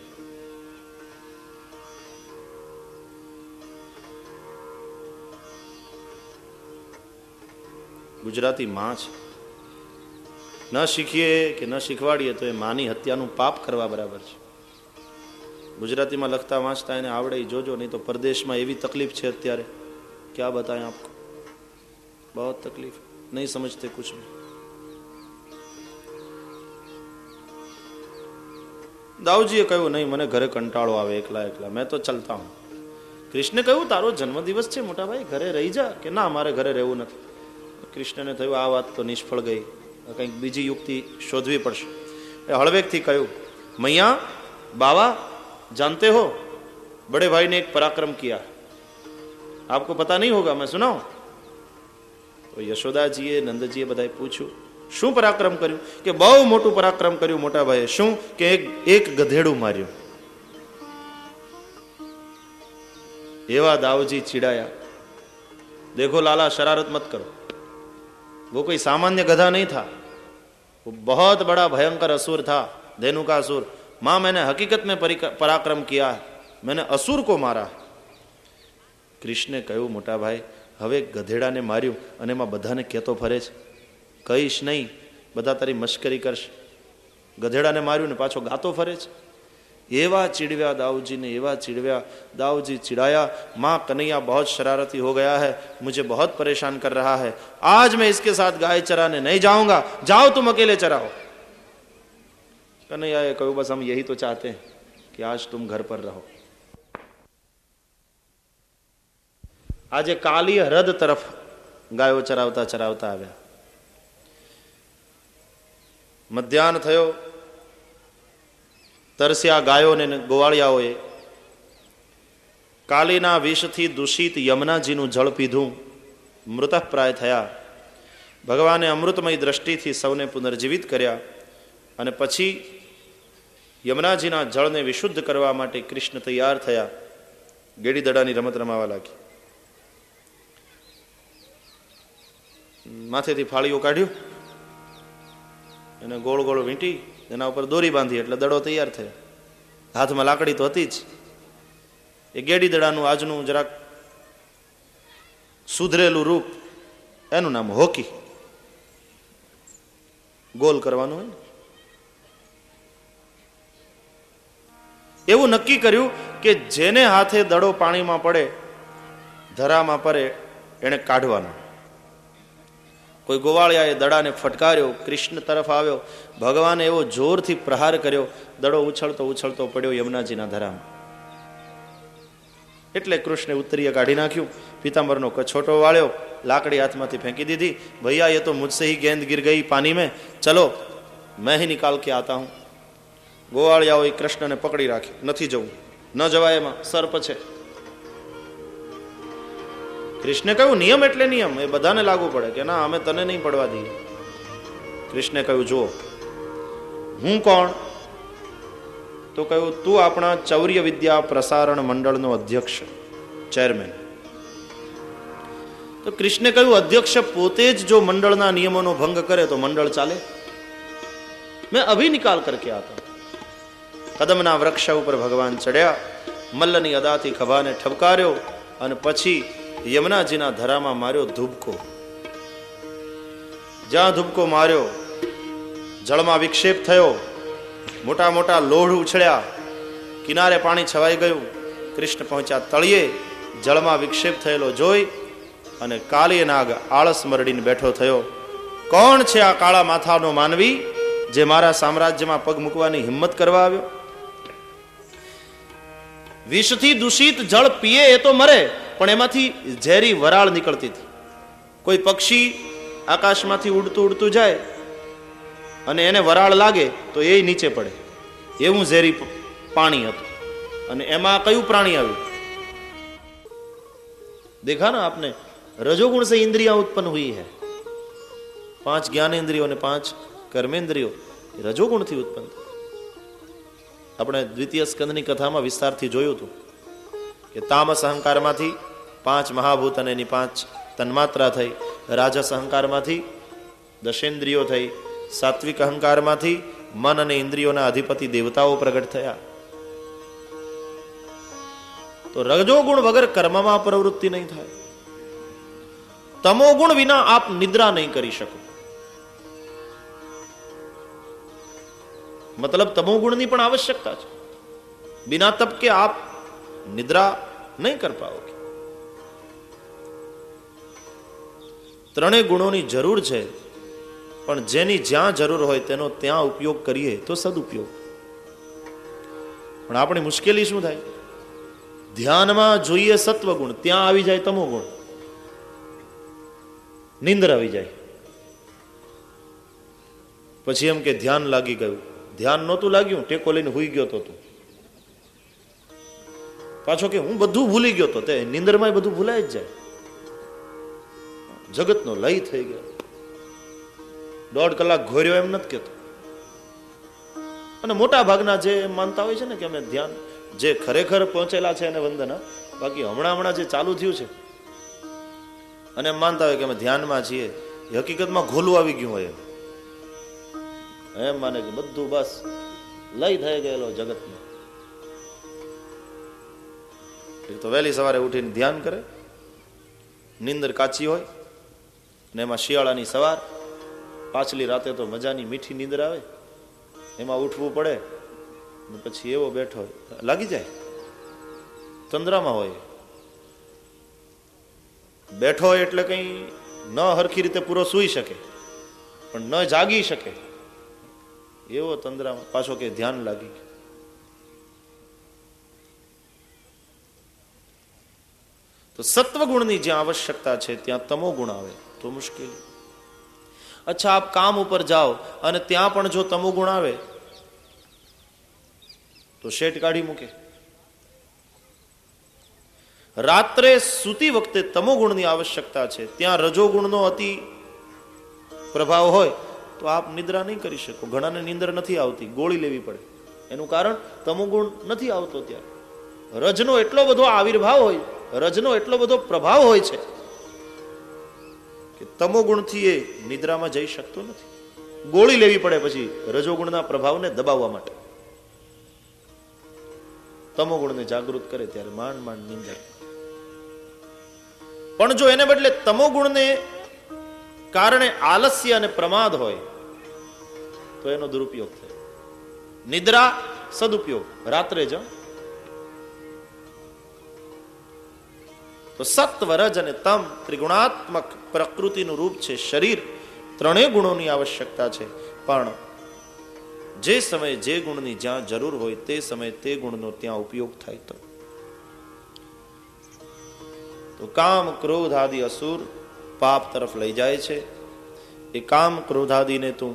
ગુજરાતી માં છે, ન શીખીએ કે ન શીખવાડીએ તો એ માની હત્યાનું પાપ કરવા બરાબર છે. ગુજરાતીમાં લખતા વાંચતા એને આવડે જોજો, નહીં તો પરદેશમાં એવી તકલીફ છે અત્યારે, ક્યાં બતાએ આપકો, બહુ તકલીફ, નહીં સમજતે કુછ ભી. દાઉજીએ કહ્યું નહીં, મને ઘરે કંટાળો આવે એકલા એકલા, મેં તો ચલતા હું. કૃષ્ણે કહ્યું તારો જન્મદિવસ છે મોટા ભાઈ, ઘરે રહી જા. કે ના, મારે ઘરે રહેવું નથી. કૃષ્ણને થયું આ વાત તો નિષ્ફળ ગઈ, કંઈક બીજી યુક્તિ શોધવી પડશે. એ હળવેકથી કહ્યું, મૈયા બાવા जानते हो बड़े भाई ने एक पराक्रम किया, आपको पता नहीं होगा, मैं सुनाऊं? तो यशोदाजीए नंदजीए बधाए पूछ्યું શું પરાક્રમ કર્યું? કે બહુ મોટું પરાક્રમ કર્યું મોટા ભાઈએ. શું? કે એક ગધેડું માર્યું. એવા દાऊजी चिड़ाया, देखो लाला शरारत मत करो, वो कोई सामान्य गधा नहीं था, वो बहुत बड़ा भयंकर असुर था, धेनु का असुर. मां मैंने हकीकत में पराक्रम किया है, मैंने असुर को मारा. કૃષ્ણે કહ્યું મોટા ભાઈ, હવે ગધેડાને માર્યું અને એમાં બધાને કહેતો ફરે છે, કહીશ નહીં, બધા તારી મશ્કરી કરશે. ગધેડાને માર્યું ને પાછો ગાતો ફરે છે. એવા चिड़व्या दाऊजी ने, एवा चिड़व्या. दाऊजी चिड़ाया, माँ कन्हैया बहुत शरारती हो गया है, मुझे बहुत परेशान कर रहा है, आज मैं इसके साथ गाय चराने नहीं जाऊंगा, जाओ तुम अकेले चराओ. कन्हैया ये कहूँ बस हम यही तो चाहते हैं कि आज तुम घर पर रहो. आज काली हरद तरफ गायो चरावता चरावता આવ્યા. મધ્યાહન થયો, તરસ્યા ગાયોને ગોવાળિયાઓએ. કાલીના વિષથી દૂષિત યમુનાજીનું જળ પીધું, મૃતઃપ્રાય થયા. ભગવાને અમૃતમય દ્રષ્ટિથી સૌને પુનર્જીવિત કર્યા અને પછી યમુનાજીના જળને વિશુદ્ધ કરવા માટે કૃષ્ણ તૈયાર થયા. ગેડી દડાની રમત રમાવા લાગી. માથેથી ફાળીઓ કાઢ્યું, એને ગોળ ગોળ વીંટી, એના ઉપર દોરી બાંધી એટલે દડો તૈયાર થયો. હાથમાં લાકડી તો હતી જ. એ ગેડી દડાનું આજનું જરાક સુધરેલું રૂપ, એનું નામ હોકી. ગોલ કરવાનું હોય ને. એવું નક્કી કર્યું કે જેને હાથે દડો પાણીમાં પડે, ધરામાં પડે, એને કાઢવાનો. કોઈ ગોવાળિયાએ દડાને ફટકાર્યો, કૃષ્ણ તરફ આવ્યો, ભગવાને એવો જોરથી પ્રહાર કર્યો, દડો ઉછળતો ઉછળતો પડ્યો યમુનાજીના ધરામાં. એટલે કૃષ્ણે ઉત્તરીય કાઢી નાખ્યું, પીતાંબરનો કછોટો વાળ્યો, લાકડી હાથમાંથી ફેંકી દીધી. ભૈયા ये तो मुझसे ही गेंद गिर गई पानी में, चलो मैं ही निकाल के आता हूं. ગોવાળિયાઓએ કૃષ્ણને પકડી રાખ્યો, નથી જવું, ન જવાય, એમાં સર્પ છે. કૃષ્ણે કહ્યું નિયમ એટલે નિયમ, એ બધાને લાગુ પડે. કે ના, અમે તને નહીં પડવા દઈએ. કૃષ્ણે કહ્યું જુઓ હું કોણ? તો કહ્યું તું આપણા ચૌર્ય વિદ્યા પ્રસારણ મંડળનો અધ્યક્ષ, ચેરમેન. તો કૃષ્ણે કહ્યું અધ્યક્ષ પોતે જ જો મંડળના નિયમોનો ભંગ કરે તો મંડળ ચાલે? મેં અભી નિકાલ કરકે આતા. કદમના વૃક્ષ ઉપર ભગવાન ચડ્યા, મલ્લની અદાથી ખભાને ઠપકાર્યો અને પછી યમુનાજીના ધરામાં માર્યો ધુબકો. જ્યાં ધુબકો માર્યો જળમાં વિક્ષેપ થયો, મોટા મોટા લોઢ ઉછળ્યા, કિનારે પાણી છવાઈ ગયું. કૃષ્ણ પહોંચ્યા તળિયે, જળમાં વિક્ષેપ થયેલો જોઈ અને કાલી નાગ આળસ મરડીને બેઠો થયો. કોણ છે આ કાળા માથાનો માનવી જે મારા સામ્રાજ્યમાં પગ મૂકવાની હિંમત કરવા આવ્યો? વિષથી દૂષિત જળ પીએ એ તો મરે, પણ એમાંથી ઝેરી વરાળ નીકળતી હતી. કોઈ પક્ષી આકાશમાંથી ઉડતું ઉડતું જાય અને એને વરાળ લાગે તો એ નીચે પડે, એવું ઝેરી પાણી હતું. અને એમાં કયું પ્રાણી આવ્યું? देखा ना आपने, रजोगुण से इंद्रियां उत्पन्न हुई है. 5 ज्ञानेन्द्रियों ने 5 कर्मेंद्रियों रजोगुण थी उत्पन्न. આપણે દ્વિતીય સ્કંદની કથામાં વિસ્તારથી જોયું હતું કે તામસ અહંકારમાંથી 5 મહાભૂત અને એની 5 તન્માત્રા થઈ, રાજસ અહંકારમાંથી 10 ઇન્દ્રિયો થઈ, સાત્વિક અહંકારમાંથી મન અને ઇન્દ્રિયોના અધિપતિ દેવતાઓ પ્રગટ થયા. તો રજોગુણ વગર કર્મમાં પ્રવૃત્તિ નહીં થાય. તમોગુણ વિના આપ નિદ્રા નહીં કરી શકો. मतलब तमोगुण की आवश्यकता है. बिना तप के आप निद्रा नहीं कर पाओगे. ત્રણેય ગુણોની જરૂર છે, પણ જેની જ્યાં જરૂર હોય તેનો ત્યાં ઉપયોગ કરીએ તો સદુપયોગ. પણ આપણી મુશ્કેલી શું થાય? ધ્યાનમાં જોઈએ સત્વગુણ, ત્યાં આવી જાય તમોગુણ, નિંદર આવી જાય. પછી એમ કે ધ્યાન લાગી ગયું. ધ્યાન નહોતું લાગ્યું, ટેકો લઈને હુઈ ગયો તો તું. પાછો કે હું બધું ભૂલી ગયો તો. તે નિંદરમાં બધું ભૂલાય જ જાય. જગતનો લય થઈ ગયો. 1.5 કલાક ઘોર્યો એમ નથી કેતો. અને મોટા ભાગના જે માનતા હોય છે ને કે અમે ધ્યાન, જે ખરેખર પહોંચેલા છે એને વંદના, બાકી હમણાં જે ચાલુ થયું છે અને એમ માનતા હોય કે અમે ધ્યાનમાં છીએ, એ હકીકતમાં ઘોલું આવી ગયું હોય એમ માને કે બધું બસ લય થઈ ગયેલો જગતમાં. તો વહેલી સવારે ઉઠીને ધ્યાન કરે, નીંદર કાચી હોય ને એમાં શિયાળાની સવાર, પાછલી રાતે તો મજાની મીઠી નીંદર આવે, એમાં ઉઠવું પડે ને પછી એવો બેઠો લાગી જાય, તંદ્રામાં હોય. બેઠો એટલે કઈ ન હરખી રીતે પૂરો સૂઈ શકે પણ ન જાગી શકે એવો તંદ્રામાં. પાછો કે ધ્યાન લાગી ગયું. તો સત્વગુણની જ્યાં આવશ્યકતા છે ત્યાં તમો ગુણ આવે તો મુશ્કેલી. અચ્છા, આપ કામ ઉપર જાઓ અને ત્યાં પણ જો તમો ગુણ આવે તો શેઠ કાઢી મૂકે. રાત્રે સૂતી વખતે તમો ગુણની આવશ્યકતા છે, ત્યાં રજોગુણનો અતિ પ્રભાવ હોય તો આપ નિદ્રા નહીં કરી શકો. ઘણાને નિંદર નથી આવતી, ગોળી લેવી પડે. એનું કારણ તમો ગુણ નથી આવતો. ત્યાં રજનો એટલો બધો આવિર્ભાવ હોય, રજનો એટલો બધો પ્રભાવ હોય છે કે તમો ગુણથી એ નિદ્રામાં જઈ શકતો નથી. ગોળી લેવી પડે પછી રજોગુણના પ્રભાવને દબાવવા માટે. તમો ગુણને જાગૃત કરે ત્યારે માંડ માંડ નિંદર. પણ જો એને બદલે તમો ગુણને કારણે આલસ્ય અને પ્રમાદ હોય તો એનો દુરુપયોગ થાય. નિદ્રા સદુપયોગ રાત્રે જ. તો સત્વ, રજ અને તમ ત્રિગુણાત્મક પ્રકૃતિનું રૂપ છે શરીર. ત્રણેય ગુણોની આવશ્યકતા છે, પણ જે સમયે જે ગુણની જ્યાં જરૂર હોય તે સમયે તે ગુણનો ત્યાં ઉપયોગ થાય. તો કામ ક્રોધ આદિ અસુર પાપ તરફ લઈ જાય છે. એ કામ ક્રોધ આદિને તું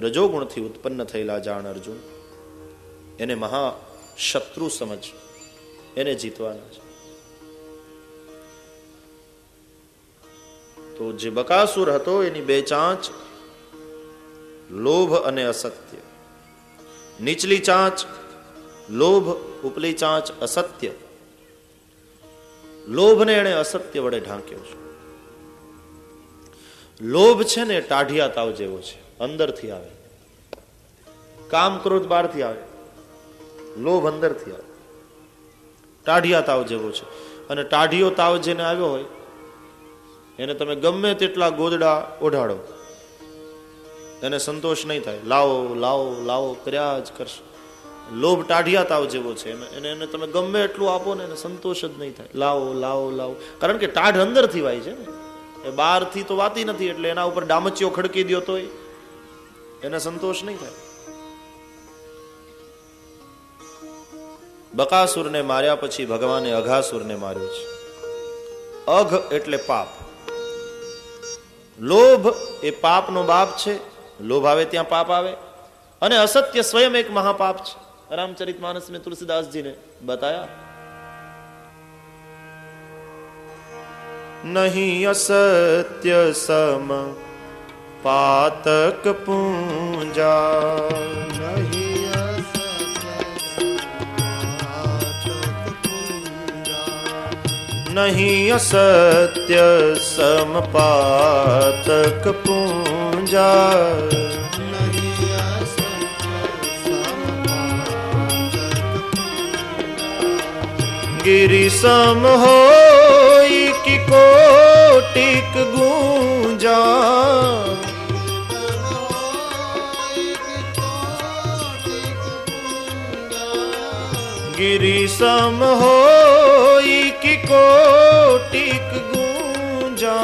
રજોગુણથી ઉત્પન્ન થયેલા જાણ અર્જુન. એને મહા શત્રુ સમજ, એને જીતવાના છે. તો જે બકાસુર હતો એની 2 ચાંચ લોભ અને અસત્ય. નીચલી ચાંચ લોભ, ઉપલી ચાંચ અસત્ય. લોભને એણે અસત્ય વડે ઢાંક્યો છે. લોભ છે ને ટાઢિયા તાવ જેવો છે, અંદરથી આવે. કામ ક્રોધ બહારથી આવે, લોભ અંદરથી આવે. ટાઢિયા તાવ જેવો છે. અને ટાઢિયો તાવ જેને આવ્યો હોય એને તમે ગમે તેટલા ગોદડા ઓઢાડો એને સંતોષ નહીં થાય. લાવો લાવો લાવો કર્યા જ કરશે. લોભ ટાઢિયા તાવ જેવો છે. એને તમે ગમે એટલું આપો ને એને સંતોષ જ નહીં થાય. લાવો લાવો લાવો. કારણ કે ટાઢ અંદરથી વાય છે ને, એ બહારથી તો વાતી નથી. એટલે એના ઉપર ડામચીઓ ખડકી દો તો એને સંતોષ નહીં થાય. બકાસુરને માર્યા પછી ભગવાને અઘાસુરને માર્યો છે. અઘ એટલે પાપ. લોભ એ પાપનો બાપ છે. લોભ આવે ત્યાં પાપ આવે. અને અસત્ય સ્વયં એક મહાપાપ છે. રામચરિતમાનસ में तुलसीदास जी ने बताया, नहीं असत्य सम पातक पूंजा, नहीं असत्य पातक पूंजा, नहीं असत्य सम पातक पूंजा, गिरि सम होई कि कोटिक गूंजा, गिरि सम होई कि कोटिक गूंजा.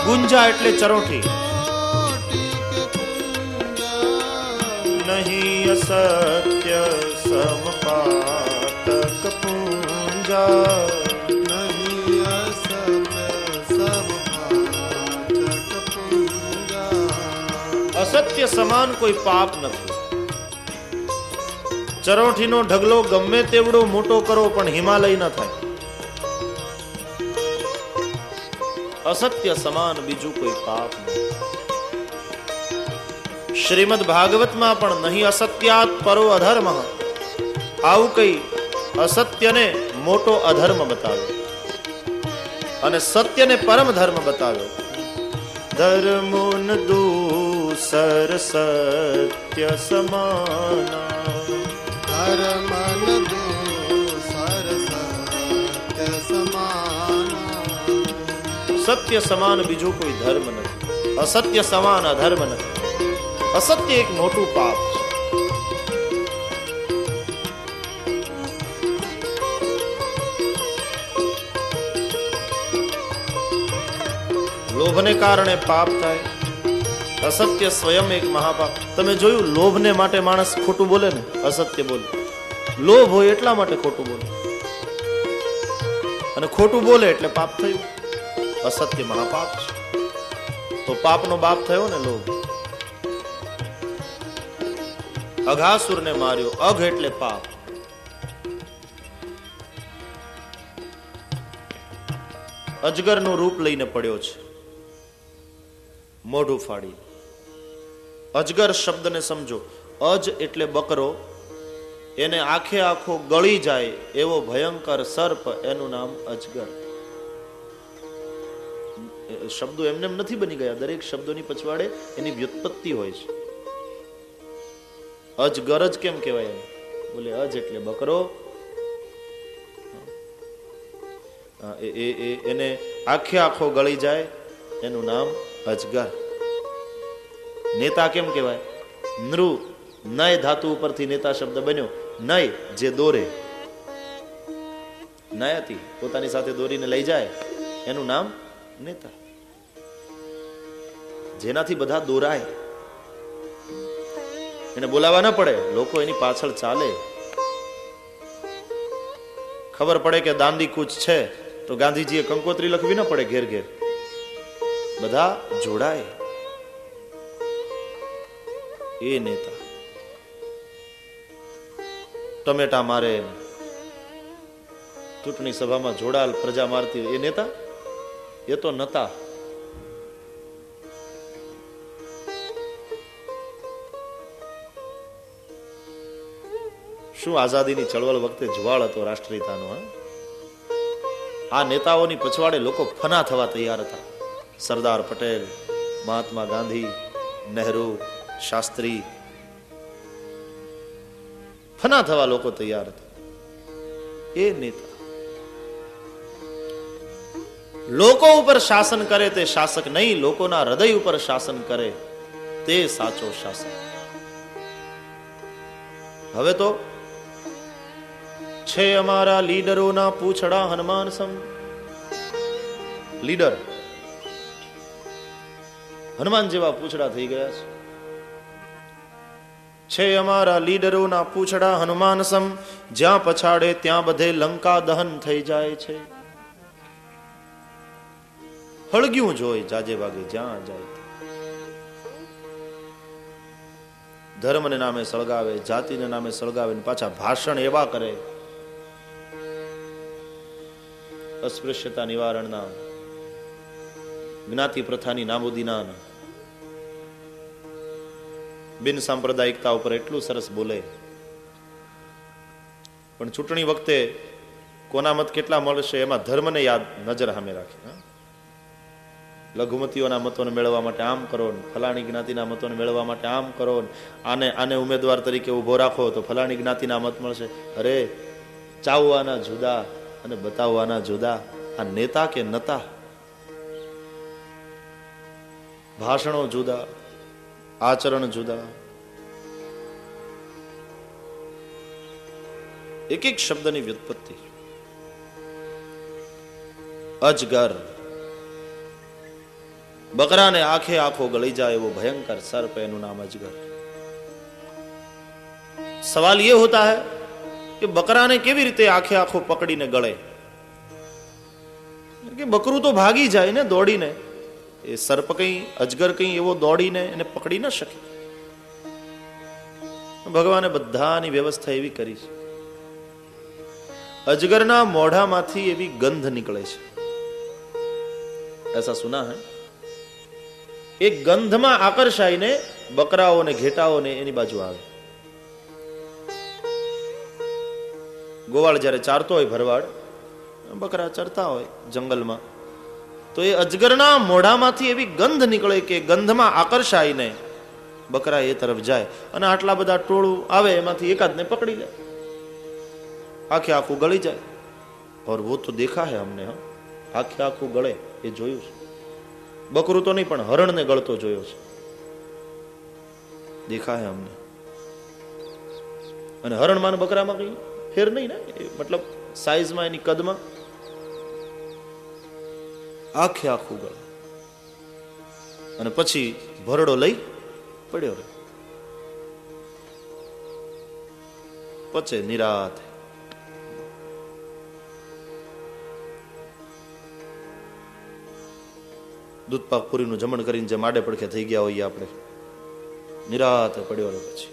गुंजा એટલે ચરોઠી. નહીં અસત્ય સમપાતક પૂંજા, नहीं असत्य समपातक पूंजा. અસત્ય સમાન કોઈ પાપ નથી. ચરોઠીનો ઢગલો ગમે તેવડો મોટો કરો પણ હિમાલય ન થાય. અસત્ય સમાન બીજું કોઈ પાપ નથી. શ્રીમદ ભાગવતમાં પણ નહીં અસત્યાત પરો અધર્મ, આવું કઈ અસત્યને મોટો અધર્મ બતાવ્યો અને સત્યને પરમ ધર્મ બતાવ્યો. ધર્મોન દૂસર સત્ય સમાના, धर्मन दूसर सत्य समाना. સત્ય સમાન બીજું કોઈ ધર્મ નથી. અસત્ય સમાન અધર્મ નથી. અસત્ય એક મોટું પાપ છે. લોભને કારણે પાપ થાય. અસત્ય સ્વયં એક મહાપાપ. તમે જોયું, લોભને માટે માણસ ખોટું બોલે ને, અસત્ય બોલે. લોભ હોય એટલા માટે ખોટું બોલે, અને ખોટું બોલે એટલે પાપ થયું. અસત્ય મહાપાપ છે. તો પાપનો બાપ થયો ને લોભ. અઘાસુરને માર્યો. અઘ એટલે પાપ. અજગરનું રૂપ લઈને પડ્યો છે, મોઢું ફાડી. અજગર શબ્દને સમજો. અજ એટલે બકરો, એને આખે આખો ગળી જાય એવો ભયંકર સર્પ, એનું નામ અજગર. શબ્દો એમને નથી બની ગયા. દરેક શબ્દોની પછવાડે એની વ્યુત્પત્તિ હોય છે. અજગર જ કેમ કહેવાય? બોલે અજ એટલે બકરો, એને આખે આખો ગળી જાય એનું નામ અજગર. નેતા કેમ કહેવાય? નૃ, નય ધાતુ ઉપરથી નેતા શબ્દ બન્યો. નય જે દોરે, નયતી પોતાની સાથે દોરીને લઈ જાય એનું નામ નેતા. જેનાથી બધા દોરાય, એને બોલાવા ન પડે, લોકો એની પાછળ ચાલે. ખબર પડે કે દાંડી કૂચ છે તો ગાંધીજીએ કંકોત્રી લખવી ન પડે ઘેર ઘેર, બધા જોડાય. એ નેતા. ટમેટા મારે, ચૂંટણી સભામાં જોડાલ પ્રજા મારતી, એ નેતા? એ તો નતા. શું આઝાદીની ચળવળ વખતે જુવાળ હતો રાષ્ટ્રીયતાનો. આ નેતાઓની પછવાડે લોકો ફના થવા તૈયાર હતા. સરદાર પટેલ, મહાત્મા ગાંધી, નહેરુ, શાસ્ત્રી, ફના થવા લોકો તૈયાર હતા. એ નેતા. લોકો ઉપર શાસન કરે તે શાસક નહીં, લોકોના હૃદય ઉપર શાસન કરે તે સાચો શાસક. હવે તો છે અમારા લીડરોના પૂછડા હનુમાન સમ. લીડર હનુમાન જેવા પૂછડા થઈ ગયા છે અમારા લીડરોના પૂછડા હનુમાન સમ. જ્યાં પછાડે ત્યાં બધે લંકા દહન થઈ જાય છે. હળગ્યું જોઈ જાજે વાગે જ્યાં જાય. ધર્મને નામે સળગાવે, જાતિને નામે સળગાવે, પાછા ભાષણ એવા કરે અસ્પૃશ્યતા નિવારણના, જ્ઞાતિ પ્રથાની નાબૂદીના, બિન સાંપ્રદાયિકતા ઉપર એટલું સરસ બોલે. પણ ચૂંટણી વખતે કોના મત કેટલા મળશે એમાં ધર્મને યાદ નજર સામે રાખે. લઘુમતીઓના મતોને મેળવવા માટે આમ કરો, ફલાણી જ્ઞાતિના મતોને મેળવવા માટે આમ કરો, આને ઉમેદવાર તરીકે ઉભો રાખો તો ફલાણી જ્ઞાતિના મત મળશે. અરે ચાવવાના જુદા અને બતાવવાના જુદા. આ નેતા કે નતા? ભાષણો જુદા, આચરણ જુદા. એક એક શબ્દની વ્યુત્પત્તિ. અજગર, બકરાને આખે આખો ગળી જાય એવો ભયંકર સર્પ, એનું નામ અજગર. સવાલ ये होता है કે બકરાને કેવી રીતે આખે આખો પકડીને ગળે? કે બકરું તો ભાગી જાય ને દોડીને, એ સર્પ કઈ, અજગર કઈ એવો દોડીને એને પકડી ન શકે. ભગવાને બધાની વ્યવસ્થા એવી કરી છે. અજગરના મોઢામાંથી એવી ગંધ નીકળે છે, ऐसा सुना है. એક ગંધમાં આકર્ષાઈને બકરાઓને ઘેટાઓને એની બાજુ આવે. ગોવાળ જ્યારે ચારતો હોય, ભરવાડ બકરા ચરતા હોય જંગલમાં, તો એ અજગરના મોઢામાંથી એવી ગંધ નીકળે કે ગંધમાં આકર્ષાઈને બકરા એ તરફ જાય અને આટલા બધા ટોળું આવે એમાંથી એકાદને પકડી લે, આખે આખું ગળી જાય. और वो तो देखा है हमने. આખે આખું ગળે એ જોયું છે. બકરું તો નહીં પણ હરણને ગળતો જોયો છે, દેખા હે અમને. અને હરણમાં ને બકરામાં કઈ ફેર નહીં ને, મતલબ સાઈઝમાં, એની કદમાં. આખે આખું ગળે અને પછી ભરડો લઈ પડ્યો રહે. પચે નિરાત. દૂધપાક પૂરીનું જમણ કરીને જે માડે પડખે થઈ ગયા હોઈએ આપણે, નિરાતે પડ્યો રહે. પછી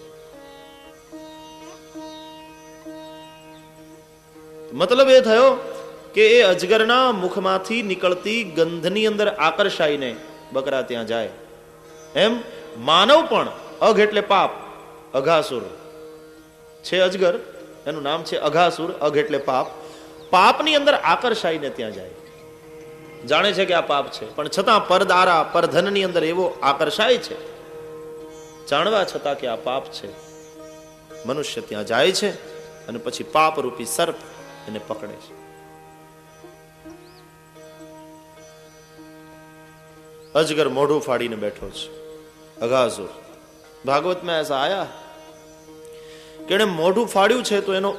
મતલબ એ થયો કે એ અજગરના મુખમાંથી નીકળતી ગંધની અંદર આકર્ષાઈને બકરા ત્યાં જાય. એમ માનવ પણ, અઘ એટલે પાપ, અઘાસુર છે અજગર, એનું નામ છે અઘાસુર. અઘ એટલે પાપ. પાપની અંદર આકર્ષાઈને ત્યાં જાય. જાણે છે કે આ પાપ છે, પણ છતાં પરદારા, પરધનની અંદર એવો આકર્ષાય છે, જાણવા છતાં કે આ પાપ છે. મનુષ્ય ત્યાં જાય છે અને પછી પાપ રૂપી સર્પ એને પકડે છે. અજગર મોઢું ફાડીને બેઠો છે, અઘાસુર. ભાગવત में ऐसा आया કે એને મોઢું ફાડ્યું છે તો એનો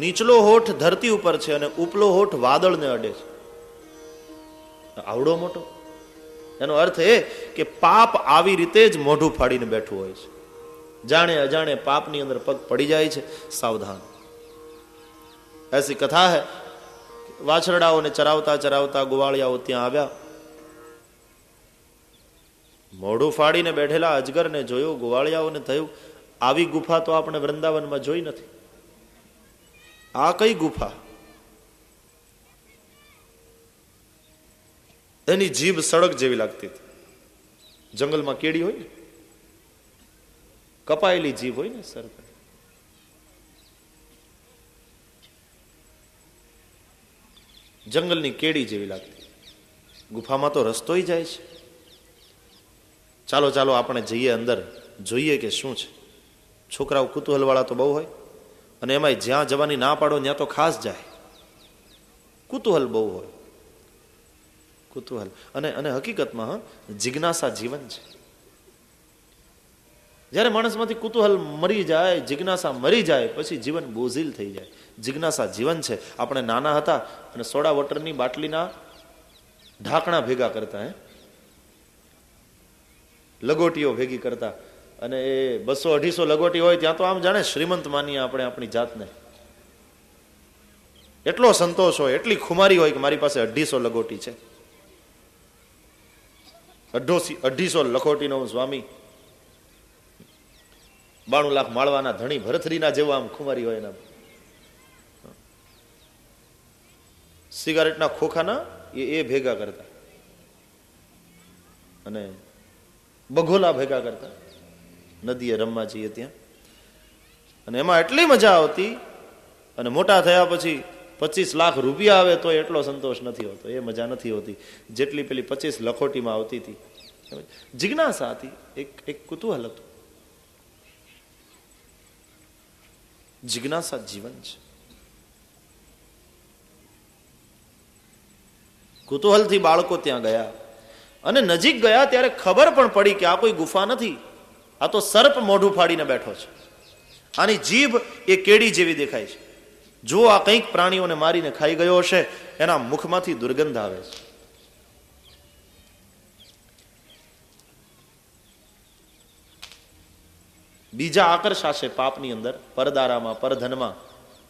નીચલો હોઠ ધરતી ઉપર છે અને ઉપલો હોઠ વાદળને અડે છે. આવડો મોટો. એનો અર્થ એ કે પાપ આવી રીતે જ મોઢું ફાડીને બેઠું હોય છે. જાણે અજાણે પાપની અંદર પગ પડી જાય છે, સાવધાન. એસી કથા હૈ, વાછરડાઓને ચરાવતા ચરાવતા ગોવાળિયાઓ ત્યાં આવ્યા. મોઢું ફાડીને બેઠેલા અજગરને જોયું. ગોવાળિયાઓને થયું, આવી ગુફા તો આપણે વૃંદાવનમાં જોઈ નથી. આ કઈ ગુફા? એની જીભ સડક જેવી લાગતી હતી. જંગલમાં કેડી હોય ને, કપાયેલી જીભ હોય ને સર, જંગલની કેડી જેવી લાગતી. ગુફામાં તો રસ્તો જાય છે. ચાલો ચાલો આપણે જઈએ અંદર, જોઈએ કે શું છે. છોકરાઓ કુતૂહલવાળા તો બહુ હોય, અને એમાંય જ્યાં જવાની ના પાડો ત્યાં તો ખાસ જાય. કુતૂહલ બહુ હોય. કુતૂહલ. અને હકીકતમાં જિજ્ઞાસા જીવન છે. જ્યારે માણસમાંથી કુતૂહલ મરી જાય, જિજ્ઞાસા મરી જાય, પછી જીવન બોઝિલ થઈ જાય. જિજ્ઞાસા જીવન છે. આપણે નાના હતા અને સોડા વોટરની બાટલીના ઢાંકણા ભેગા કરતા, લગોટીઓ ભેગી કરતા, અને એ 200-250 લગોટી હોય ત્યાં તો આમ જાણે શ્રીમંત માનીએ આપણે આપણી જાતને. એટલો સંતોષ હોય, એટલી ખુમારી હોય કે મારી પાસે 250 લગોટી છે, 250 લખોટીનો હું સ્વામી, 92 લાખ માળવાના ધણી, ભરથરીના જેવો આમ ખુમારી હોય એના. સિગારેટના ખોખાના એ ભેગા કરતા અને બઘોલા ભેગા કરતા, નદીએ રમવા જઈએ ત્યાં, અને એમાં એટલી મજા આવતી. અને મોટા થયા પછી 25 લાખ રૂપિયા આવે તો એટલો સંતોષ નથી હોતો, એ મજા નથી હોતી જેટલી પેલી 25 લખોટીમાં આવતી હતી. જિજ્ઞાસા હતી, એક કુતૂહલ હતું. જિજ્ઞાસા જીવન છે. કુતૂહલથી બાળકો ત્યાં ગયા અને નજીક ગયા ત્યારે ખબર પણ પડી કે આ કોઈ ગુફા નથી, આ તો સર્પ મોઢું ફાડીને બેઠો છે. આની જીભ એ કેડી જેવી દેખાય છે. જો આ કંઈક પ્રાણીઓને મારીને ખાઈ ગયો હશે, એના મુખમાંથી દુર્ગંધ આવે છે. બીજા આકર્ષાશે પાપની અંદર, પરદારામાં, પરધનમાં.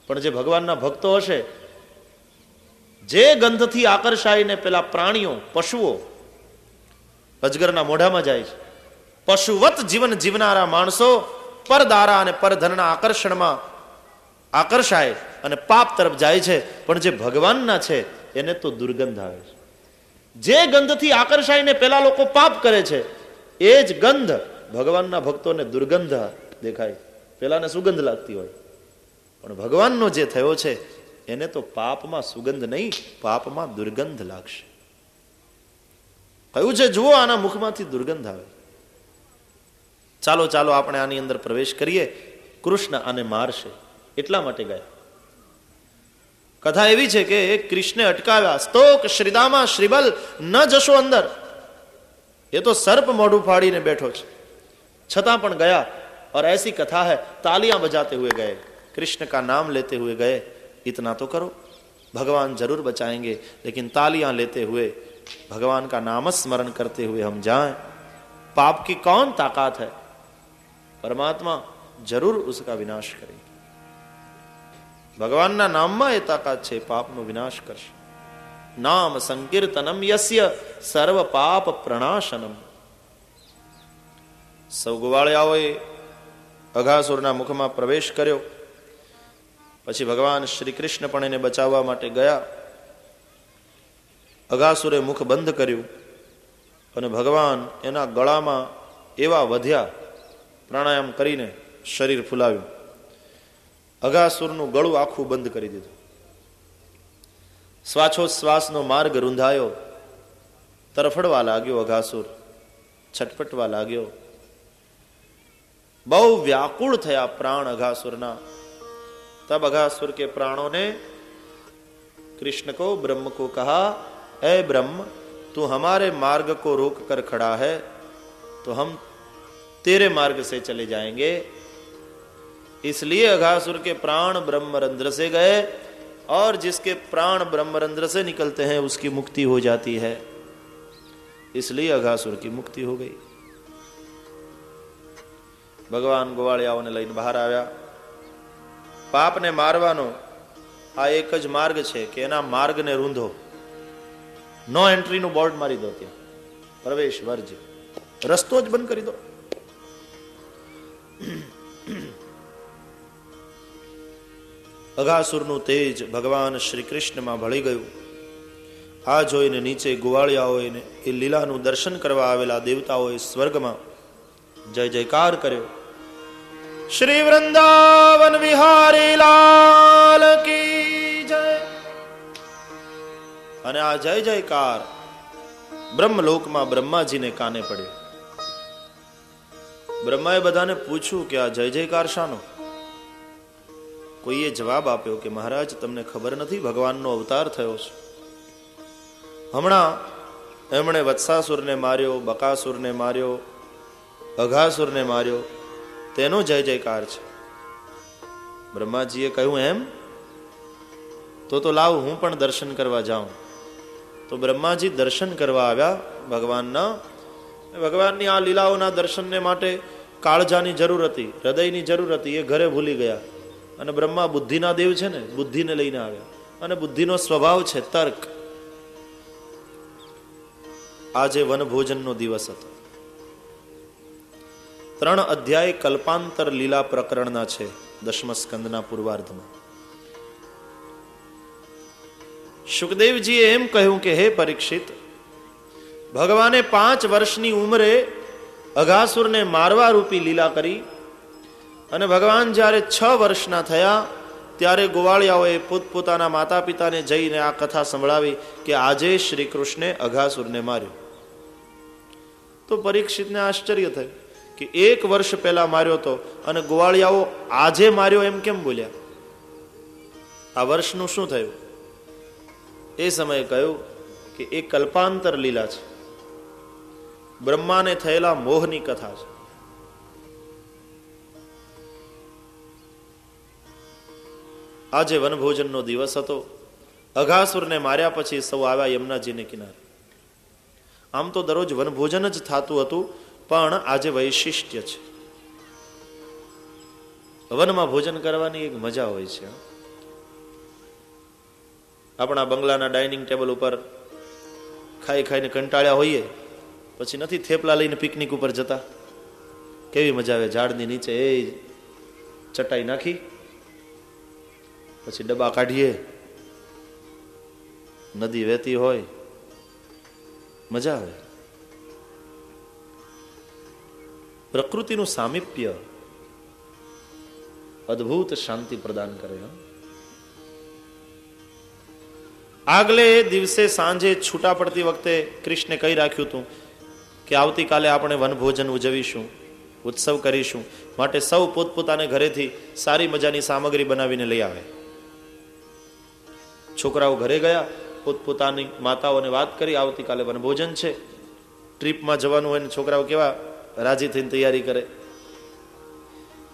પણ જે ભગવાનના ભક્તો હશે, જે ગંધથી આકર્ષાઈને પેલા પ્રાણીઓ, પશુઓ અજગરના મોઢામાં જાય છે, પશુવત જીવન જીવનારા માણસો પરદારા અને પરધનના આકર્ષણમાં આકર્ષાય અને પાપ તરફ જાય છે. પણ જે ભગવાનના છે એને તો દુર્ગંધ આવે છે. જે ગંધથી આકર્ષાઈને પેલા લોકો પાપ કરે છે, એ જ ગંધ ભગવાનના ભક્તોને દુર્ગંધ દેખાય. પેલાને સુગંધ લાગતી હોય, પણ ભગવાનનો જે થયો છે એને તો પાપમાં સુગંધ નહીં, પાપમાં દુર્ગંધ લાગશે. કયું છે? જુઓ, આના મુખમાંથી દુર્ગંધ આવે. ચાલો ચાલો આપણે આની અંદર પ્રવેશ કરીએ. કૃષ્ણ આને મારશે એટલા માટે ગયા. કથા એવી છે કે કૃષ્ણે અટકાવ્યા. સ્તોક શ્રીદામા શ્રીબલ ન જશો અંદર, એ તો સર્પ મોઢું ફાડીને બેઠો છે, છતાં પણ ગયા. और ऐसी कथा है, तालियां बजाते हुए गए, कृष्ण का नाम लेते हुए गए. इतना तो करो, भगवान जरूर बचाएंगे, लेकिन तालियां लेते हुए भगवान का नाम स्मरण करते हुए हम जाएं. पाप की कौन ताकत है? परमात्मा जरूर उसका विनाश करेगी. ભગવાનના નામમાં એ તાકાત છે, પાપનો વિનાશ કરશે. નામ સંકીર્તનમ યસ્ય સર્વ પાપ પ્રણાશનમ. સૌ ગોવાળિયાઓએ અઘાસુરના મુખમાં પ્રવેશ કર્યો. પછી ભગવાન શ્રી કૃષ્ણ પણ એને બચાવવા માટે ગયા. અઘાસુરે મુખ બંધ કર્યું અને ભગવાન એના ગળામાં એવા વધ્યા, પ્રાણાયામ કરીને શરીર ફૂલાવ્યું. અઘાસુરનું ગળું આખું બંધ કરી દીધું. શ્વાસોશ્વાસનો માર્ગ રૂંધાયો, તરફડવા લાગ્યો. અઘાસુર છટપટવા લાગ્યો. બહુ વ્યાકુળ થયા પ્રાણ અઘાસુરના. तब अघासुर के प्राणों ने कृष्ण को, ब्रह्म को कहा, ऐ ब्रह्म, तू हमारे मार्ग को रोक कर खड़ा है तो हम तेरे मार्ग से चले जाएंगे. इसलिए अघासुर के प्राण ब्रह्मरंध्र से गए, और जिसके प्राण ब्रह्मरंध्र से निकलते हैं उसकी मुक्ति हो जाती है. इसलिए अघासुर की मुक्ति हो गई. भगवान गोवाळियाओने लईने बहार आव्या. પાપને મારવાનો આ એક જ માર્ગ છે કે એના માર્ગને રૂંધો. નો એન્ટ્રીનું બોર્ડ મારી દો, ત્યાં પ્રવેશ વર્જ, રસ્તો જ બંધ કરી દો. અઘાસુરનું તેજ ભગવાન શ્રી કૃષ્ણમાં ભળી ગયું. આ જોઈને નીચે ગોવાળિયાઓએ એ લીલાનું દર્શન કરવા આવેલા દેવતાઓએ સ્વર્ગમાં જય જયકાર કર્યો. श्री वृंदावन विहारी लाल की जय. અને આ જય જયકાર બ્રહ્મલોકમાં બ્રહ્માજીને કાને પડ્યો. બ્રહ્માએ બધાને પૂછ્યું કે આ જય જયકાર શાનો? કોઈએ જવાબ આપ્યો કે મહારાજ, તમને ખબર નથી, ભગવાનનો અવતાર થયો છે. હમણાં એમણે વત્સાસુરને માર્યો, બકાસુરને માર્યો, અઘાસુરને માર્યો, તેનો જય જયકાર છે. બ્રહ્માજીએ કહ્યું એમ? તો લાવ હું પણ દર્શન કરવા જાઉં. તો બ્રહ્માજી દર્શન કરવા આવ્યા ભગવાનના. ભગવાનની આ લીલાઓના દર્શનને માટે કાળજાની જરૂર હતી, હૃદયની જરૂર હતી, એ ઘરે ભૂલી ગયા. અને બ્રહ્મા બુદ્ધિના દેવ છે ને, બુદ્ધિને લઈને આવ્યા. અને બુદ્ધિનો સ્વભાવ છે તર્ક. આજે વનભોજનનો દિવસ હતો. 3 અધ્યાય કલ્પાંતર લીલા પ્રકરણના છે, 10મા સ્કંદના પૂર્વાર્ધમાં. શુકદેવજીએ એમ કહ્યું કે હે પરીક્ષિત, ભગવાને 5 વર્ષની ઉંમરે અઘાસુરને મારવા રૂપી લીલા કરી. અને ભગવાન જ્યારે 6 વર્ષના થયા ત્યારે ગોવાળિયાઓએ પોતપોતાના માતા પિતાને જઈને આ કથા સંભળાવી કે આજે શ્રી કૃષ્ણે અઘાસુરને માર્યો. તો પરીક્ષિતને આશ્ચર્ય થયું કે 1 વર્ષ પહેલા માર્યો તો, અને ગોવાળિયાઓ આજે માર્યો એમ કેમ બોલ્યા? આ વર્ષનું શું થયું? એ સમયે કહ્યું કે એ કલ્પાંતર લીલા છે, બ્રહ્માને થયેલા મોહની કથા છે. આજે વનભોજનનો દિવસ હતો. અઘાસુરને માર્યા પછી સૌ આવ્યા યમુનાજીને કિનારે. આમ તો દરરોજ વનભોજન જ થતું હતું, પણ આજે વૈશિષ્ટ્ય છે. વનમાં ભોજન કરવાની એક મજા હોય છે. આપણા બંગલાના ડાઇનિંગ ટેબલ ઉપર ખાઈ ખાઈને કંટાળ્યા હોઈએ, પછી નથી થેપલા લઈને પિકનિક ઉપર જતા? કેવી મજા આવે! ઝાડની નીચે એ ચટાઈ નાખી, પછી ડબ્બા કાઢીએ, નદી વહેતી હોય, મજા આવે. પ્રકૃતિનું સામીપ્ય અદ્ભુત શાંતિ પ્રદાન કરે. આગલે દિવસે સાંજે છૂટા પડતી વખતે કૃષ્ણે કહી રાખ્યું હતું કે આવતીકાલે આપણે વનભોજન ઉજવીશું, ઉત્સવ કરીશું, માટે સૌ પોતપોતાને ઘરેથી સારી મજાની સામગ્રી બનાવીને લઈ આવે. છોકરાઓ ઘરે ગયા, પોતપોતાની માતાઓને વાત કરી આવતીકાલે વનભોજન છે, ટ્રીપમાં જવાનું હોય ને છોકરાઓ કેવા રાજી થઈને તૈયારી કરે.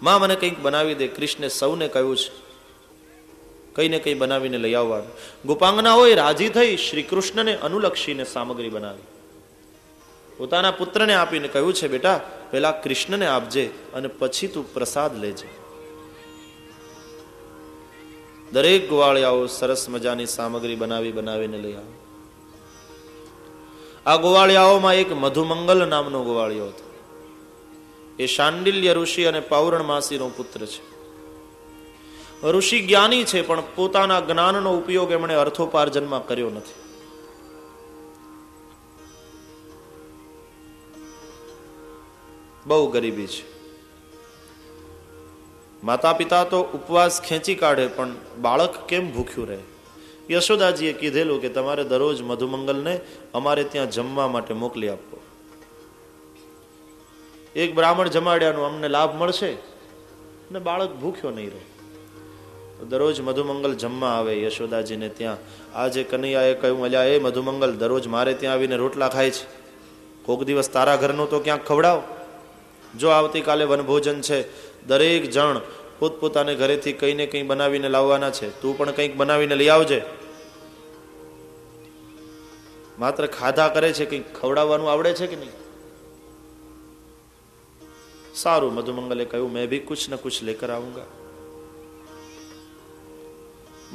માં મને કંઈક બનાવી દે. કૃષ્ણે સૌને કહ્યું છે કંઈ ને કંઈ બનાવીને લઈ આવવાનું. ગોપાંગનાઓએ રાજી થઈ શ્રી કૃષ્ણને અનુલક્ષીને સામગ્રી બનાવી. પોતાના પુત્રને આપીને કહ્યું છે બેટા પહેલા કૃષ્ણને આપજે અને પછી તું પ્રસાદ લેજે. દરેક ગોવાળિયાઓ સરસ મજાની સામગ્રી બનાવીને લઈ આવે. આ ગોવાળિયાઓમાં એક મધુમંગલ નામનો ગોવાળિયો હતો. એ શાંડિલ્ય ઋષિ અને પૌર્ણમાસીનો પુત્ર છે. ઋષિ જ્ઞાની છે, પણ પોતાના જ્ઞાનનો ઉપયોગ એમણે અર્થોપાર્જનમાં કર્યો નથી. બહુ ગરીબી છે. માતા પિતા તો ઉપવાસ ખેંચી કાઢે, પણ બાળક કેમ ભૂખ્યું રહે? યશોદાજીએ કીધેલું કે તમારે દરરોજ મધુમંગલને અમારે ત્યાં જમવા માટે મોકલી આપવો. એક બ્રાહ્મણ જમાડ્યાનો અમને લાભ મળશે ને બાળક ભૂખ્યો નહીં રહે. દરરોજ મધુમંગલ જમવા આવે યશોદાજીને ત્યાં. આજે કનૈયાએ કહ્યું અલ્યા એ મધુમંગલ દરરોજ મારે ત્યાં આવીને રોટલા ખાય છે, કોક દિવસ તારા ઘરનું તો ક્યાંક ખવડાવ. જો આવતીકાલે વનભોજન છે, દરેક જણ પોતપોતાને ઘરેથી કંઈ ને કંઈ બનાવીને લાવવાના છે, તું પણ કંઈક બનાવીને લઈ આવજે. માત્ર ખાધા કરે છે, કંઈક ખવડાવવાનું આવડે છે કે નહીં? સારું, મધુમંગલે કહ્યું મેં ભી કુછ ન કુછ લેકર આઉંગા.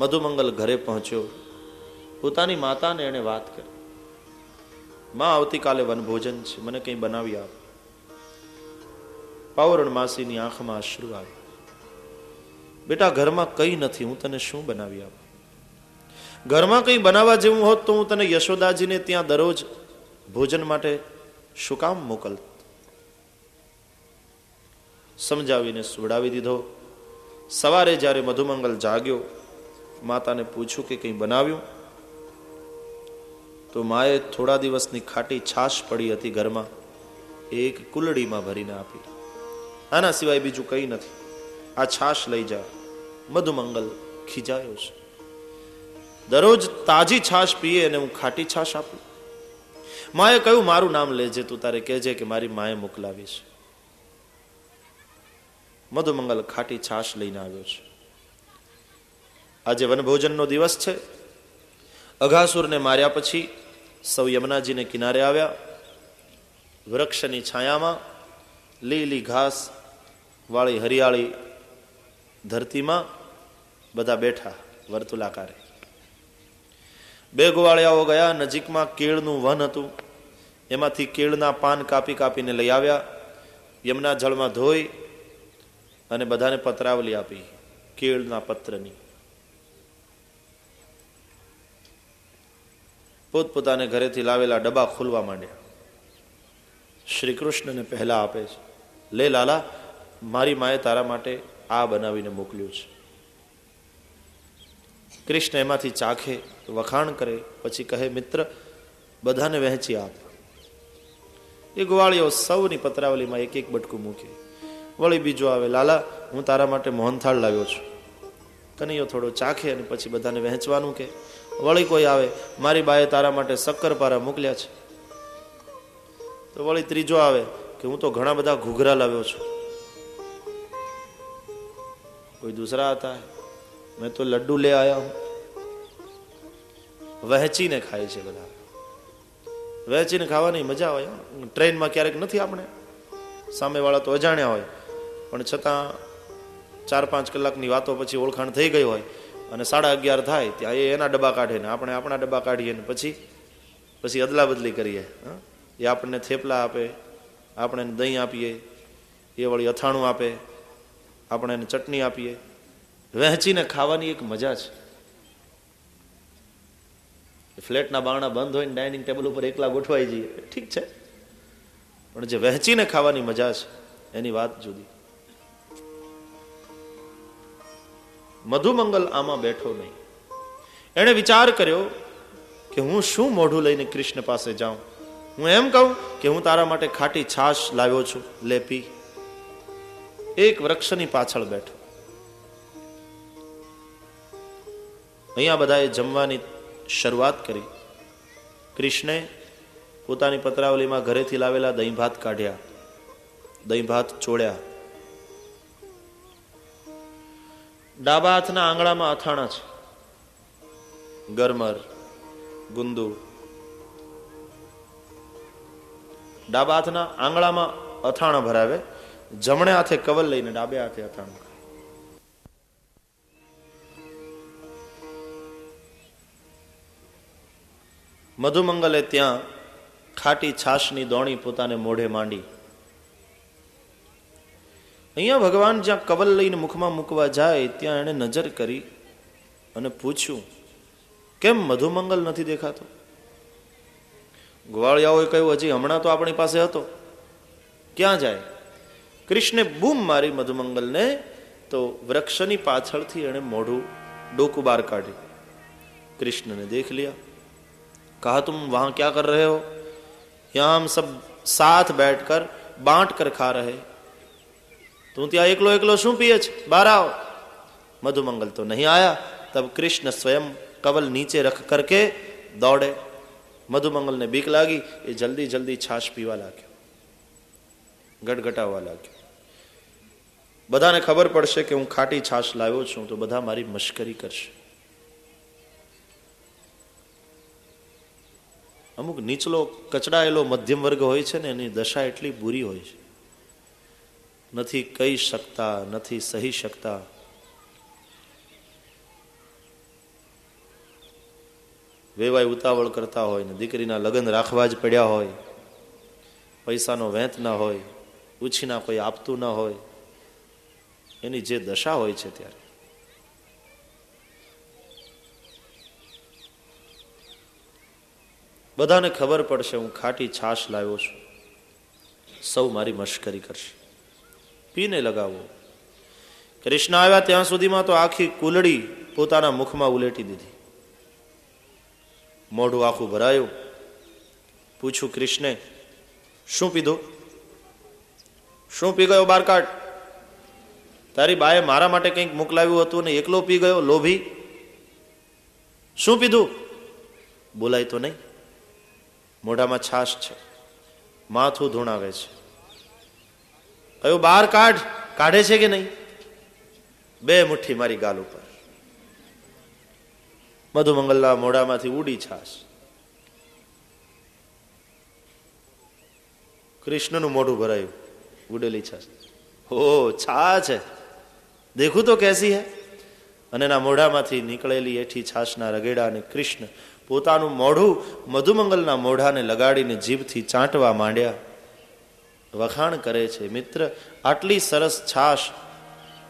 મધુમંગલ ઘરે પહોંચ્યો, પોતાની માતાને એણે વાત કરી, માં આવતીકાલે વનભોજન છે, મને કંઈ બનાવી આપ. પૌર્ણમાસીની આંખમાં અશ્રુ આવ્યા. બેટા ઘરમાં કંઈ નથી, હું તને શું બનાવી આપું? ઘરમાં કંઈ બનાવવા જેવું હોત તો હું તને યશોદાજીને ત્યાં દરરોજ ભોજન માટે શું કામ મોકલત? સમજાવીને સુવડાવી દીધો. સવારે જ્યારે મધુમંગલ જાગ્યો, માતાને પૂછ્યું કે કંઈ બનાવ્યું? તો માએ થોડા દિવસની ખાટી છાશ પડી હતી ઘરમાં, એક કુલડીમાં ભરીને આપી. આના સિવાય બીજું કંઈ નથી, આ છાશ લઈ જા. મધુમંગલ ખીજાયો છે. દરરોજ તાજી છાશ પીએ અને હું ખાટી છાશ આપું? માએ કહ્યું, મારું નામ લેજે, તું તારે કહેજે કે મારી માએ મોકલાવી છે. મધુમંગલ ખાટી છાશ લઈને આવ્યો છે. આજે વનભોજનનો દિવસ છે. અઘાસુરને માર્યા પછી સૌ યમુનાજીને કિનારે આવ્યા. વૃક્ષની છાયામાં લીલી ઘાસ વાળી હરિયાળી ધરતીમાં બધા બેઠા વર્તુલાકારે. બે ગોવાળિયાઓ ગયા. નજીકમાં કેળનું વન હતું. એમાંથી કેળના પાન કાપી કાપીને લઈ આવ્યા. યમુના જળમાં ધોઈ અને બધાને પત્રાવલી આપી કેળના પત્રની. પોતપોતાને ઘરેથી લાવેલા ડબ્બા ખોલવા માંડ્યા. શ્રી કૃષ્ણને પહેલા આપે છે. લે લાલા, મારી માએ તારા માટે આ બનાવીને મોકલ્યું છે. કૃષ્ણ એમાંથી ચાખે, વખાણ કરે, પછી કહે, મિત્ર, બધાને વહેંચી આપ. એ ગોવાળીઓ સૌની પત્રાવલીમાં એક એક બટકું મૂકે. વળી બીજો આવે, લાલા, હું તારા માટે મોહનથાળ લાવ્યો છું. કનૈયો થોડો ચાખે અને પછી બધાને વહેંચવાનું કે. વળી કોઈ આવે, મારી બાએ તારા માટે શક્કરપારા મોકલ્યા છે. તો વળી ત્રીજો આવે કે હું તો ઘણા બધા ઘૂઘરા લાવ્યો છું. કોઈ દૂસરા આતા મેં તો લડ્ડુ લે આયા હું. વહેંચીને ખાય છે બધા. વહેંચીને ખાવાની મજા હોય. ટ્રેનમાં ક્યારેક નથી, આપણે સામેવાળા તો અજાણ્યા હોય, પણ છતાં 4-5 કલાકની વાતો પછી ઓળખાણ થઈ ગઈ હોય અને 11:30 થાય ત્યાં એ એના ડબ્બા કાઢે ને આપણે આપણા ડબ્બા કાઢીએ ને પછી અદલા બદલી કરીએ. એ આપણને થેપલા આપે, આપણે એને દહીં આપીએ, એ વળી અથાણું આપે, આપણે એને ચટણી આપીએ. વહેંચીને ખાવાની એક મજા છે. ફ્લેટના બારણા બંધ હોય ને ડાઇનિંગ ટેબલ ઉપર એકલા ગોઠવાઈ જઈએ, ઠીક છે, પણ જે વહેંચીને ખાવાની મજા છે એની વાત જુદી. મધુમંગલ આમાં બેઠો નહીં. એણે વિચાર કર્યો કે હું શું મોઢું લઈને કૃષ્ણ પાસે જાઉં. હું એમ કહું કે હું તારા માટે ખાટી છાશ લાવ્યો છું, લે પી. એક વૃક્ષની પાછળ બેઠો. અહીંયા બધાએ જમવાની શરૂઆત કરી. કૃષ્ણે પોતાની પત્રાવલીમાં ઘરેથી લાવેલા દહીં ભાત કાઢ્યા, દહીં ભાત ચોળ્યા. ડાબા હાથના આંગળામાં અથાણા છે, ગરમર, ગુંદુ. ડાબા હાથના આંગળામાં અથાણા ભરાવે, જમણે હાથે કવલ લઈને ડાબે હાથે અથાણું. મધુમંગલે ત્યાં ખાટી છાશની દોણી પોતાને મોઢે માંડી. અહીંયા ભગવાન જ્યાં કવલ લઈને મુખમાં મૂકવા જાય ત્યાં એણે નજર કરી અને પૂછ્યું, કેમ મધુમંગલ નથી દેખાતો? ગોવાળિયાઓએ કહ્યું, હજી હમણાં તો આપણી પાસે હતો, ક્યાં જાય? કૃષ્ણે બૂમ મારી મધુમંગલને, તો વૃક્ષની પાછળથી એણે મોઢું ડોકું બહાર કાઢ્યું. कृष्ण ने देख लिया, कहा तुम वहां क्या कर रहे हो? यहाँ हम सब साथ बैठकर बांट कर खा रहे, तुम ત્યાં એકલો એકલો શું પીએ છે? બહાર आओ. मधुमंगल तो नहीं आया. तब कृष्ण स्वयं कवल नीचे रख करके दौड़े. मधुमंगल ने बीक लागी, ये जल्दी जल्दी छाछ पीवा लाग्यो, ગટગટાવવા લાગ્યો. બધાને ખબર પડશે કે હું ખાટી છાશ લાવ્યો છું તો બધા મારી મશ્કરી કરશે. અમુક નીચલો કચડાયેલો મધ્યમ વર્ગ હોય છે ને, એની દશા એટલી બુરી હોય છે, નથી કહી શકતા, નથી સહી શકતા. વેવાય ઉતાવળ કરતા હોય ને દીકરીના લગ્ન રાખવા જ પડ્યા હોય, પૈસાનો વેંત ના હોય, ઉછીના કોઈ આપતું ના હોય, એની જે દશા હોય છે ત્યારે બધાને ખબર પડશે હું ખાટી છાશ લાવ્યો છું, સૌ મારી મશ્કરી કરશે, પીને લગાવો. કૃષ્ણ આવ્યા ત્યાં સુધીમાં તો આખી કુલડી પોતાના મુખમાં ઉલેટી દીધી, મોઢું આખું ભરાયું. પૂછ્યું કૃષ્ણે, શું પીધું? શું પી ગયો? બાર કાઢ. તારી બાએ મારા માટે કંઈક મોકલાવ્યું હતું ને એકલો પી ગયો, લોભી. શું પીધું? બોલાય તો નહીં. મોઢામાં છાશ છે, માથું ધૂણાવે છે. કયું બહાર કાઢ, કાઢે છે કે નહીં? 2 મુઠ્ઠી મારી ગાલ ઉપર. મધુમંગલના મોઢામાંથી ઉડી છાશ. કૃષ્ણનું મોઢું ભરાયું, ઉડેલી છાશ. ઓ છાછ હે, દેખું તો કેસી હે. અને એના મોઢામાંથી નીકળેલી એઠી છાશના રગેડા અને કૃષ્ણ પોતાનું મોઢું મધુમંગલના મોઢાને લગાડીને જીભથી ચાંટવા માંડ્યા. વખાણ કરે છે, મિત્ર આટલી સરસ છાશ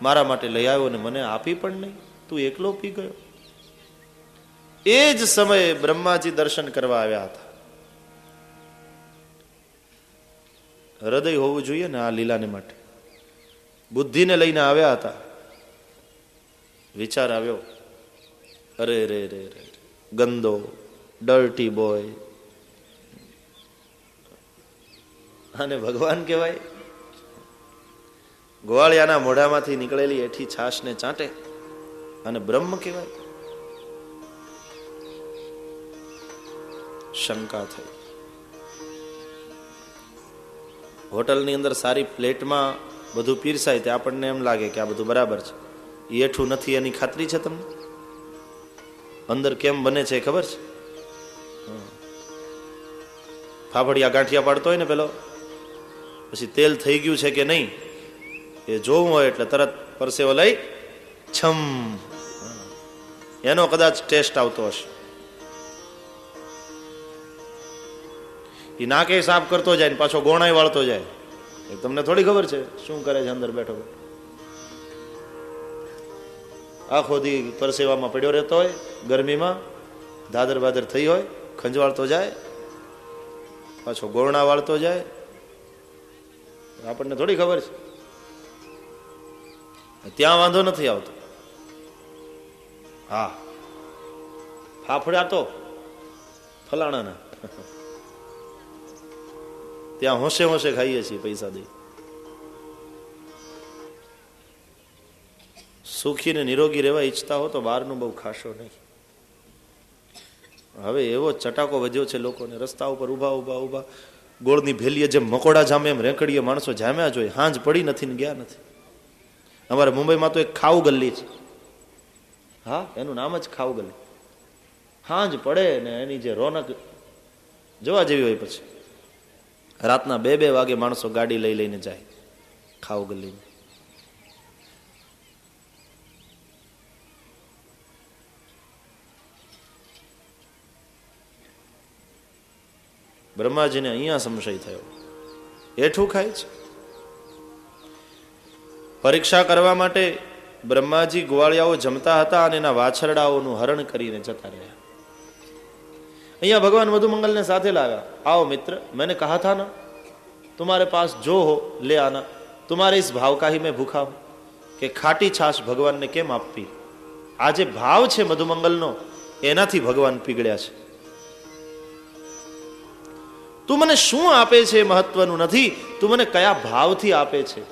મારા માટે લઈ આવ્યો ને મને આપી પણ નહીં, તું એકલો પી ગયો. એ જ સમયે બ્રહ્માજી દર્શન કરવા આવ્યા હતા. હૃદય હોવું જોઈએ ને આ લીલાને માટે. બુદ્ધિને લઈને આવ્યા હતા. વિચાર આવ્યો, અરે રે રે રે, ગંદો ડર્ટી બોય. અને ભગવાન કહેવાય? ગોવાળિયાના મોઢામાંથી નીકળેલી એઠી છાશને ચાટે અને બ્રહ્મ કહેવાય? શંકા થઈ. હોટલની અંદર સારી પ્લેટમાં બધું પીરસાય તે આપણને એમ લાગે કે આ બધું બરાબર છે. એઠું નથી એની ખાતરી છે તમને? અંદર કેમ બને છે ખબર છે? ફાફડિયા ગાંઠિયા પાડતો હોય ને પેલો, પછી તેલ થઈ ગયું છે કે નહીં એ જોવું હોય એટલે તરત પરસેવો લઈ છમ, એનો કદાચ ટેસ્ટ આવતો હશે. એ નાકે સાફ કરતો જાય ને પાછો ગોણાઈ વાળતો જાય. તમને થોડી ખબર છે શું કરે છે અંદર બેઠો બેઠો? આખો દી પરસેવામાં પડ્યો રહેતો હોય, ગરમીમાં દાદર બાદર થઈ હોય, ખંજવાળતો જાય, પાછો ગોરણા વાળતો જાય. આપણને થોડી ખબર છે? ત્યાં વાંધો નથી આવતો. હા, ફાફડા તો ફલાણાના ત્યાં હોંશે હોંશે ખાઈએ છીએ પૈસા દઈ. સુખી ને નિરોગી રહેવા ઈચ્છતા હો તો બહારનું બહુ ખાશો નહીં. હવે એવો ચટાકો વધ્યો છે લોકોને, રસ્તા ઉપર ઉભા ઉભા ઉભા ગોળની ભેલીએ જેમ મકોડા જામે એમ રેંકડીએ માણસો જામ્યા જોઈએ. હાંજ પડી નથી ને ગયા નથી. અમારે મુંબઈમાં તો એક ખાવ ગલ્લી છે. હા, એનું નામ જ ખાવ ગલ્લી. હાંજ પડે ને એની જે રોનક જોવા જેવી હોય. પછી રાતના 2-2 વાગે માણસો ગાડી લઈ લઈને જાય ખાવ ગલ્લીમાં. બ્રહ્માજીને અહીંયા સંશય થયો, એઠું ખાય છે. પરીક્ષા કરવા માટે બ્રહ્માજી ગ્વાળિયાઓ જમતા હતા અને એના વાછરડાઓનું હરણ કરીને જતા રહ્યા. અહીંયા ભગવાન મધુમંગલને સાથે લાવ્યા. आओ मित्र, मैंने कहा था ना तुम्हारे पास जो हो ले आना, तुम्हारे इस भाव का ही मैं भूखा हूं. કે ખાટી છાશ ભગવાનને કેમ આપવી? આ જે ભાવ છે મધુમંગલનો એનાથી ભગવાન પીગળ્યા છે. તું મને શું આપે છે મહત્વનું નથી, તું મને કયા ભાવથી આપે છે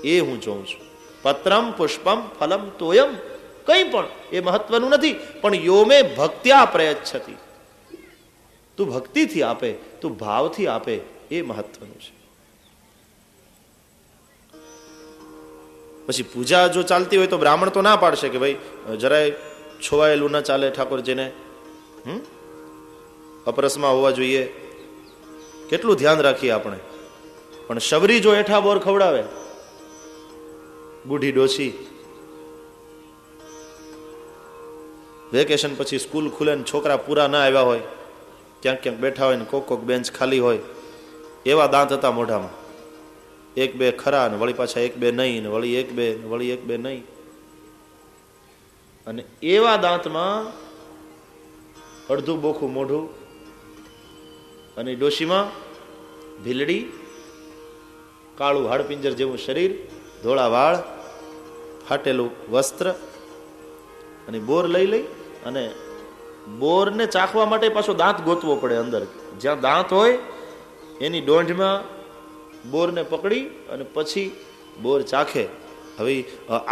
એ હું જોઉં છું. પત્રમ પુષ્પમ ફલમ તોયમ, કંઈ પણ એ મહત્વનું નથી, પણ યોમે ભક્ત્યા પ્રયચ્છતિ. તું ભક્તિથી આપે, તું ભાવથી આપે એ મહત્વનું છે. પછી પૂજા જો ચાલતી હોય તો બ્રાહ્મણ તો ના પાડશે કે ભાઈ જરાય છોવાયેલું ન ચાલે, ઠાકોરજીને અપરસમાં હોવા જોઈએ. કેટલું ધ્યાન રાખીએ આપણે. પણ શબરી જો એઠા બોર ખવડાવે, બુઢી ડોસી, વેકેશન પછી સ્કૂલ ખુલે ને છોકરા પૂરા ના આવ્યા હોય, ક્યાંક ક્યાંક બેઠા હોય ને કોક બેન્ચ ખાલી હોય, એવા દાંત હતા મોઢામાં. 1-2 ખરા ને વળી પાછા 1-2 નહીં ને વળી 1-2 ને વળી 1-2 નહીં. અને એવા દાંતમાં અડધું બોખું મોઢું અને ડોશીમાં ભીલડી, કાળું હાડપિંજર જેવું શરીર, ધોળા વાળ, ફાટેલું વસ્ત્ર, અને બોર લઈ અને બોરને ચાખવા માટે પાછો દાંત ગોતવો પડે અંદર. જ્યાં દાંત હોય એની ડોંઢમાં બોરને પકડી અને પછી બોર ચાખે. હવે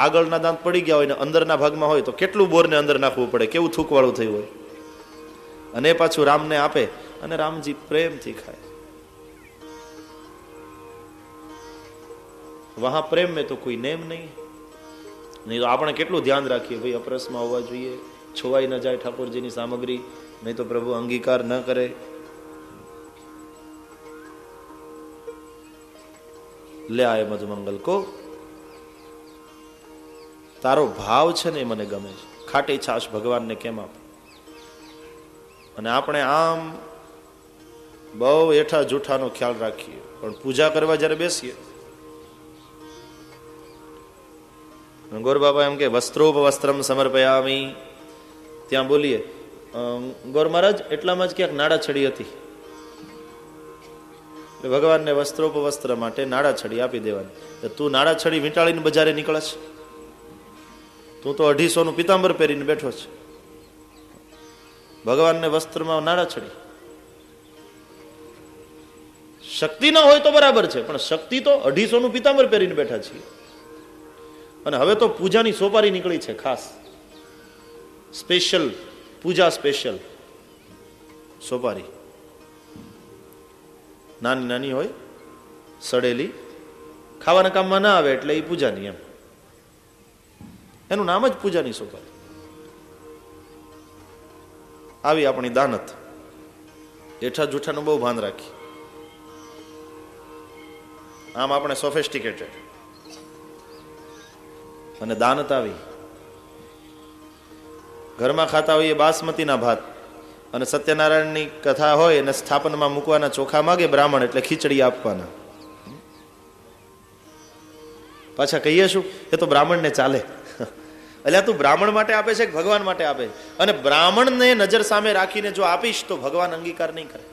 આગળના દાંત પડી ગયા હોય ને અંદરના ભાગમાં હોય તો કેટલું બોરને અંદર નાખવું પડે, કેવું થૂકવાળું થયું હોય. અને પાછું રામને આપે અને રામજી પ્રેમથી ખાય. વહાં પ્રેમ મેં તો કોઈ નેમ નહીં. નહીં તો આપણે કેટલું ધ્યાન રાખીએ, ભાઈ અપરસમાં હોવા જોઈએ, છોવાઈ ન જાય ઠાકોરજીની સામગ્રી, નહીં તો પ્રભુ અંગીકાર ન કરે. લે આય મધુમંગલ કો, તારો ભાવ છે ને એ મને ગમે છે. ખાટી છાશ ભગવાનને કેમ આપે? અને આપણે આમ બહુ એઠા જૂઠાનો ખ્યાલ રાખીએ, પણ પૂજા કરવા જ્યારે બેસીએ, ગોર બાબા એમ કે વસ્ત્રોપ વસ્ત્રમ સમર્પયામી, ત્યાં બોલીએ ગોર મહારાજ એટલામાં જ ક્યાંક નાડા છડી હતી, ભગવાનને વસ્ત્રોપ વસ્ત્ર માટે નાડા છડી આપી દેવાની. તું નાડા છડી વીંટાળીને બજારે નીકળે છે, તું તો 250 નું પિતાંબર પહેરીને બેઠો છે. ભગવાનને વસ્ત્રમાં નાડા છડી. શક્તિ ના હોય તો બરાબર છે, પણ શક્તિ તો 250 નું પિતાંબર પહેરીને બેઠા છીએ. અને હવે તો પૂજાની સોપારી નીકળી છે, ખાસ સ્પેશિયલ પૂજા, સ્પેશિયલ સોપારી, નાની નાની હોય, સડેલી, ખાવાના કામમાં ના આવે એટલે એ પૂજાની, એમ એનું નામ જ પૂજાની સોપારી. આવી આપણી દાનત. એઠા જૂઠાનું બહુ ભાન રાખી. આમ આપણે સોફિસ્ટિકેટેડ, અને દાનત આવી. ઘરમાં ખાતા હોઈએ બાસમતીના ભાત, અને સત્યનારાયણની કથા હોય અને સ્થાપનમાં મૂકવાના ચોખા માગે બ્રાહ્મણ એટલે ખીચડી આપવાના. પાછા કહીએ શું, એ તો બ્રાહ્મણને ચાલે. એટલે તું બ્રાહ્મણ માટે આપે છે કે ભગવાન માટે આપે? અને બ્રાહ્મણને નજર સામે રાખીને જો આપીશ તો ભગવાન અંગીકાર નહીં કરે.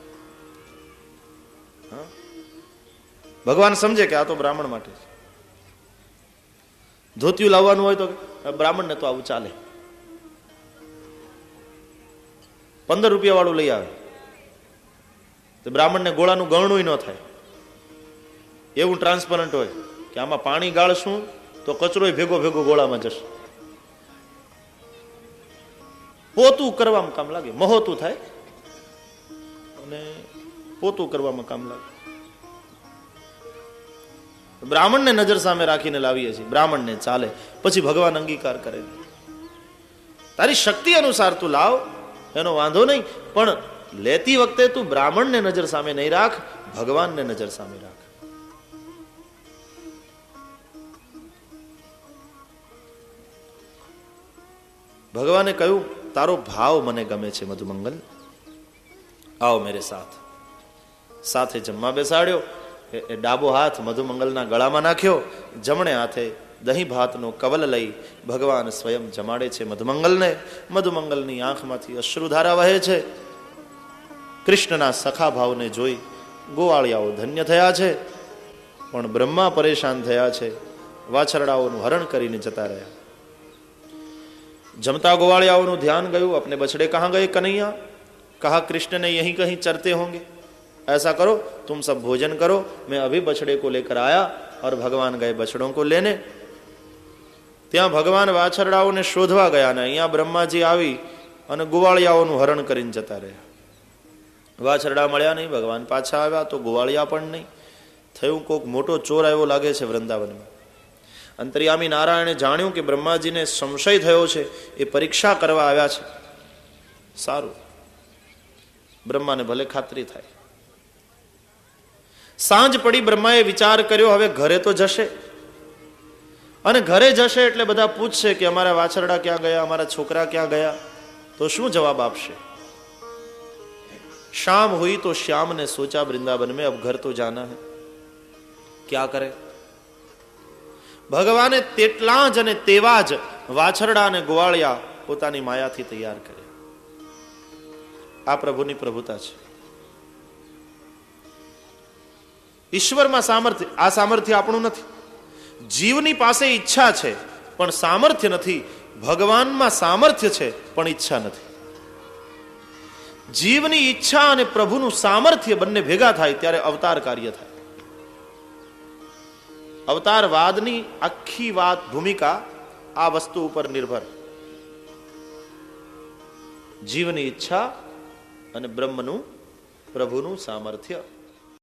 ભગવાન સમજે કે આ તો બ્રાહ્મણ માટે છે. ધોતિયું લાવવાનું હોય તો બ્રાહ્મણને તો આવું ચાલે. 15 રૂપિયા વાળું લઈ આવે તો બ્રાહ્મણને ગોળાનું ગણું ન થાય. એવું ટ્રાન્સપરન્ટ હોય કે આમાં પાણી ગાળશું તો કચરો ભેગો ભેગો ગોળામાં જશે. પોતું કરવામાં કામ લાગે, મહોતું થાય અને પોતું કરવામાં કામ લાગે. બ્રાહ્મણને નજર સામે રાખીને લાવીએ છીએ, બ્રાહ્મણને ચાલે, પછી ભગવાન અંગીકાર કરે. તારી શક્તિ અનુસાર તું લાવ, એનો વાંધો નહીં, પણ લેતી વખતે તું બ્રાહ્મણને નજર સામે નહીં રાખ, ભગવાનને નજર સામે રાખ. ભગવાને કહ્યું તારો ભાવ મને ગમે છે મધુમંગલ, આવો મેરે સાથ. સાથે જમવા બેસાડ્યો. એ ડાબો હાથ મધુમંગલના ગળામાં નાખ્યો, જમણે હાથે દહીં ભાતનો કવલ લઈ ભગવાન સ્વયં જમાડે છે મધુમંગલને. મધુમંગલની આંખમાંથી અશ્રુધારા વહે છે. કૃષ્ણના સખા ભાવને જોઈ ગોવાળિયાઓ ધન્ય થયા છે, પણ બ્રહ્મા પરેશાન થયા છે, વાછરડાઓનું હરણ કરીને જતા રહ્યા. जमता ग्वालियाओं ध्यान गયું, अपने बछड़े कहाँ गए कन्हैया? कहा कृष्ण ने यहीं कहीं चरते होंगे, ऐसा करो तुम सब भोजन करो, मैं अभी बछड़े को लेकर आया. और भगवान गए बछड़ों को लेने. ત્યાં ભગવાન વાછરડાઓને શોધવા ગયા ને અહીંયા બ્રહ્માજી આવી અને ગુવાળિયાઓનું હરણ કરીને જતા રહ્યા. વાછરડા મળ્યા નહીં, ભગવાન પાછા આવ્યા તો ગુવાળિયા પણ નહીં. થયું કોક મોટો ચોર આવ્યો લાગે છે વૃંદાવનમાં. અંતર્યામી નારાયણે જાણ્યું કે બ્રહ્માજીને સંશય થયો છે, એ પરીક્ષા કરવા આવ્યા છે. સારું, બ્રહ્માને ભલે ખાતરી થાય. સાંજ પડી, બ્રહ્માએ વિચાર કર્યો હવે ઘરે તો જશે, અને ઘરે જશે એટલે બધા પૂછશે કે અમારા વાછરડા ક્યાં ગયા, અમારા છોકરા ક્યાં ગયા, તો શું જવાબ આપશે? शाम हुई तो श्याम ने सोचा वृंदावन में अब घर तो जाना है, क्या करे? ભગવાને તેટલા જ અને તેવા જ વાછરડા અને ગોવાળિયા પોતાની માયાથી તૈયાર કર્યા. આ પ્રભુની પ્રભુતા છે. ઈશ્વરમાં સામર્થ્ય, આ સામર્થ્ય આપણું નથી. જીવની પાસે ઈચ્છા છે પણ સામર્થ્ય નથી. ભગવાનમાં સામર્થ્ય છે પણ ઈચ્છા નથી. જીવની ઈચ્છા અને પ્રભુનું સામર્થ્ય બંને ભેગા થાય ત્યારે અવતાર કાર્ય થાય. અવતારવાદની આખી વાત, ભૂમિકા આ વસ્તુ ઉપર નિર્ભર. જીવની ઈચ્છા અને બ્રહ્મનું પ્રભુનું સામર્થ્ય.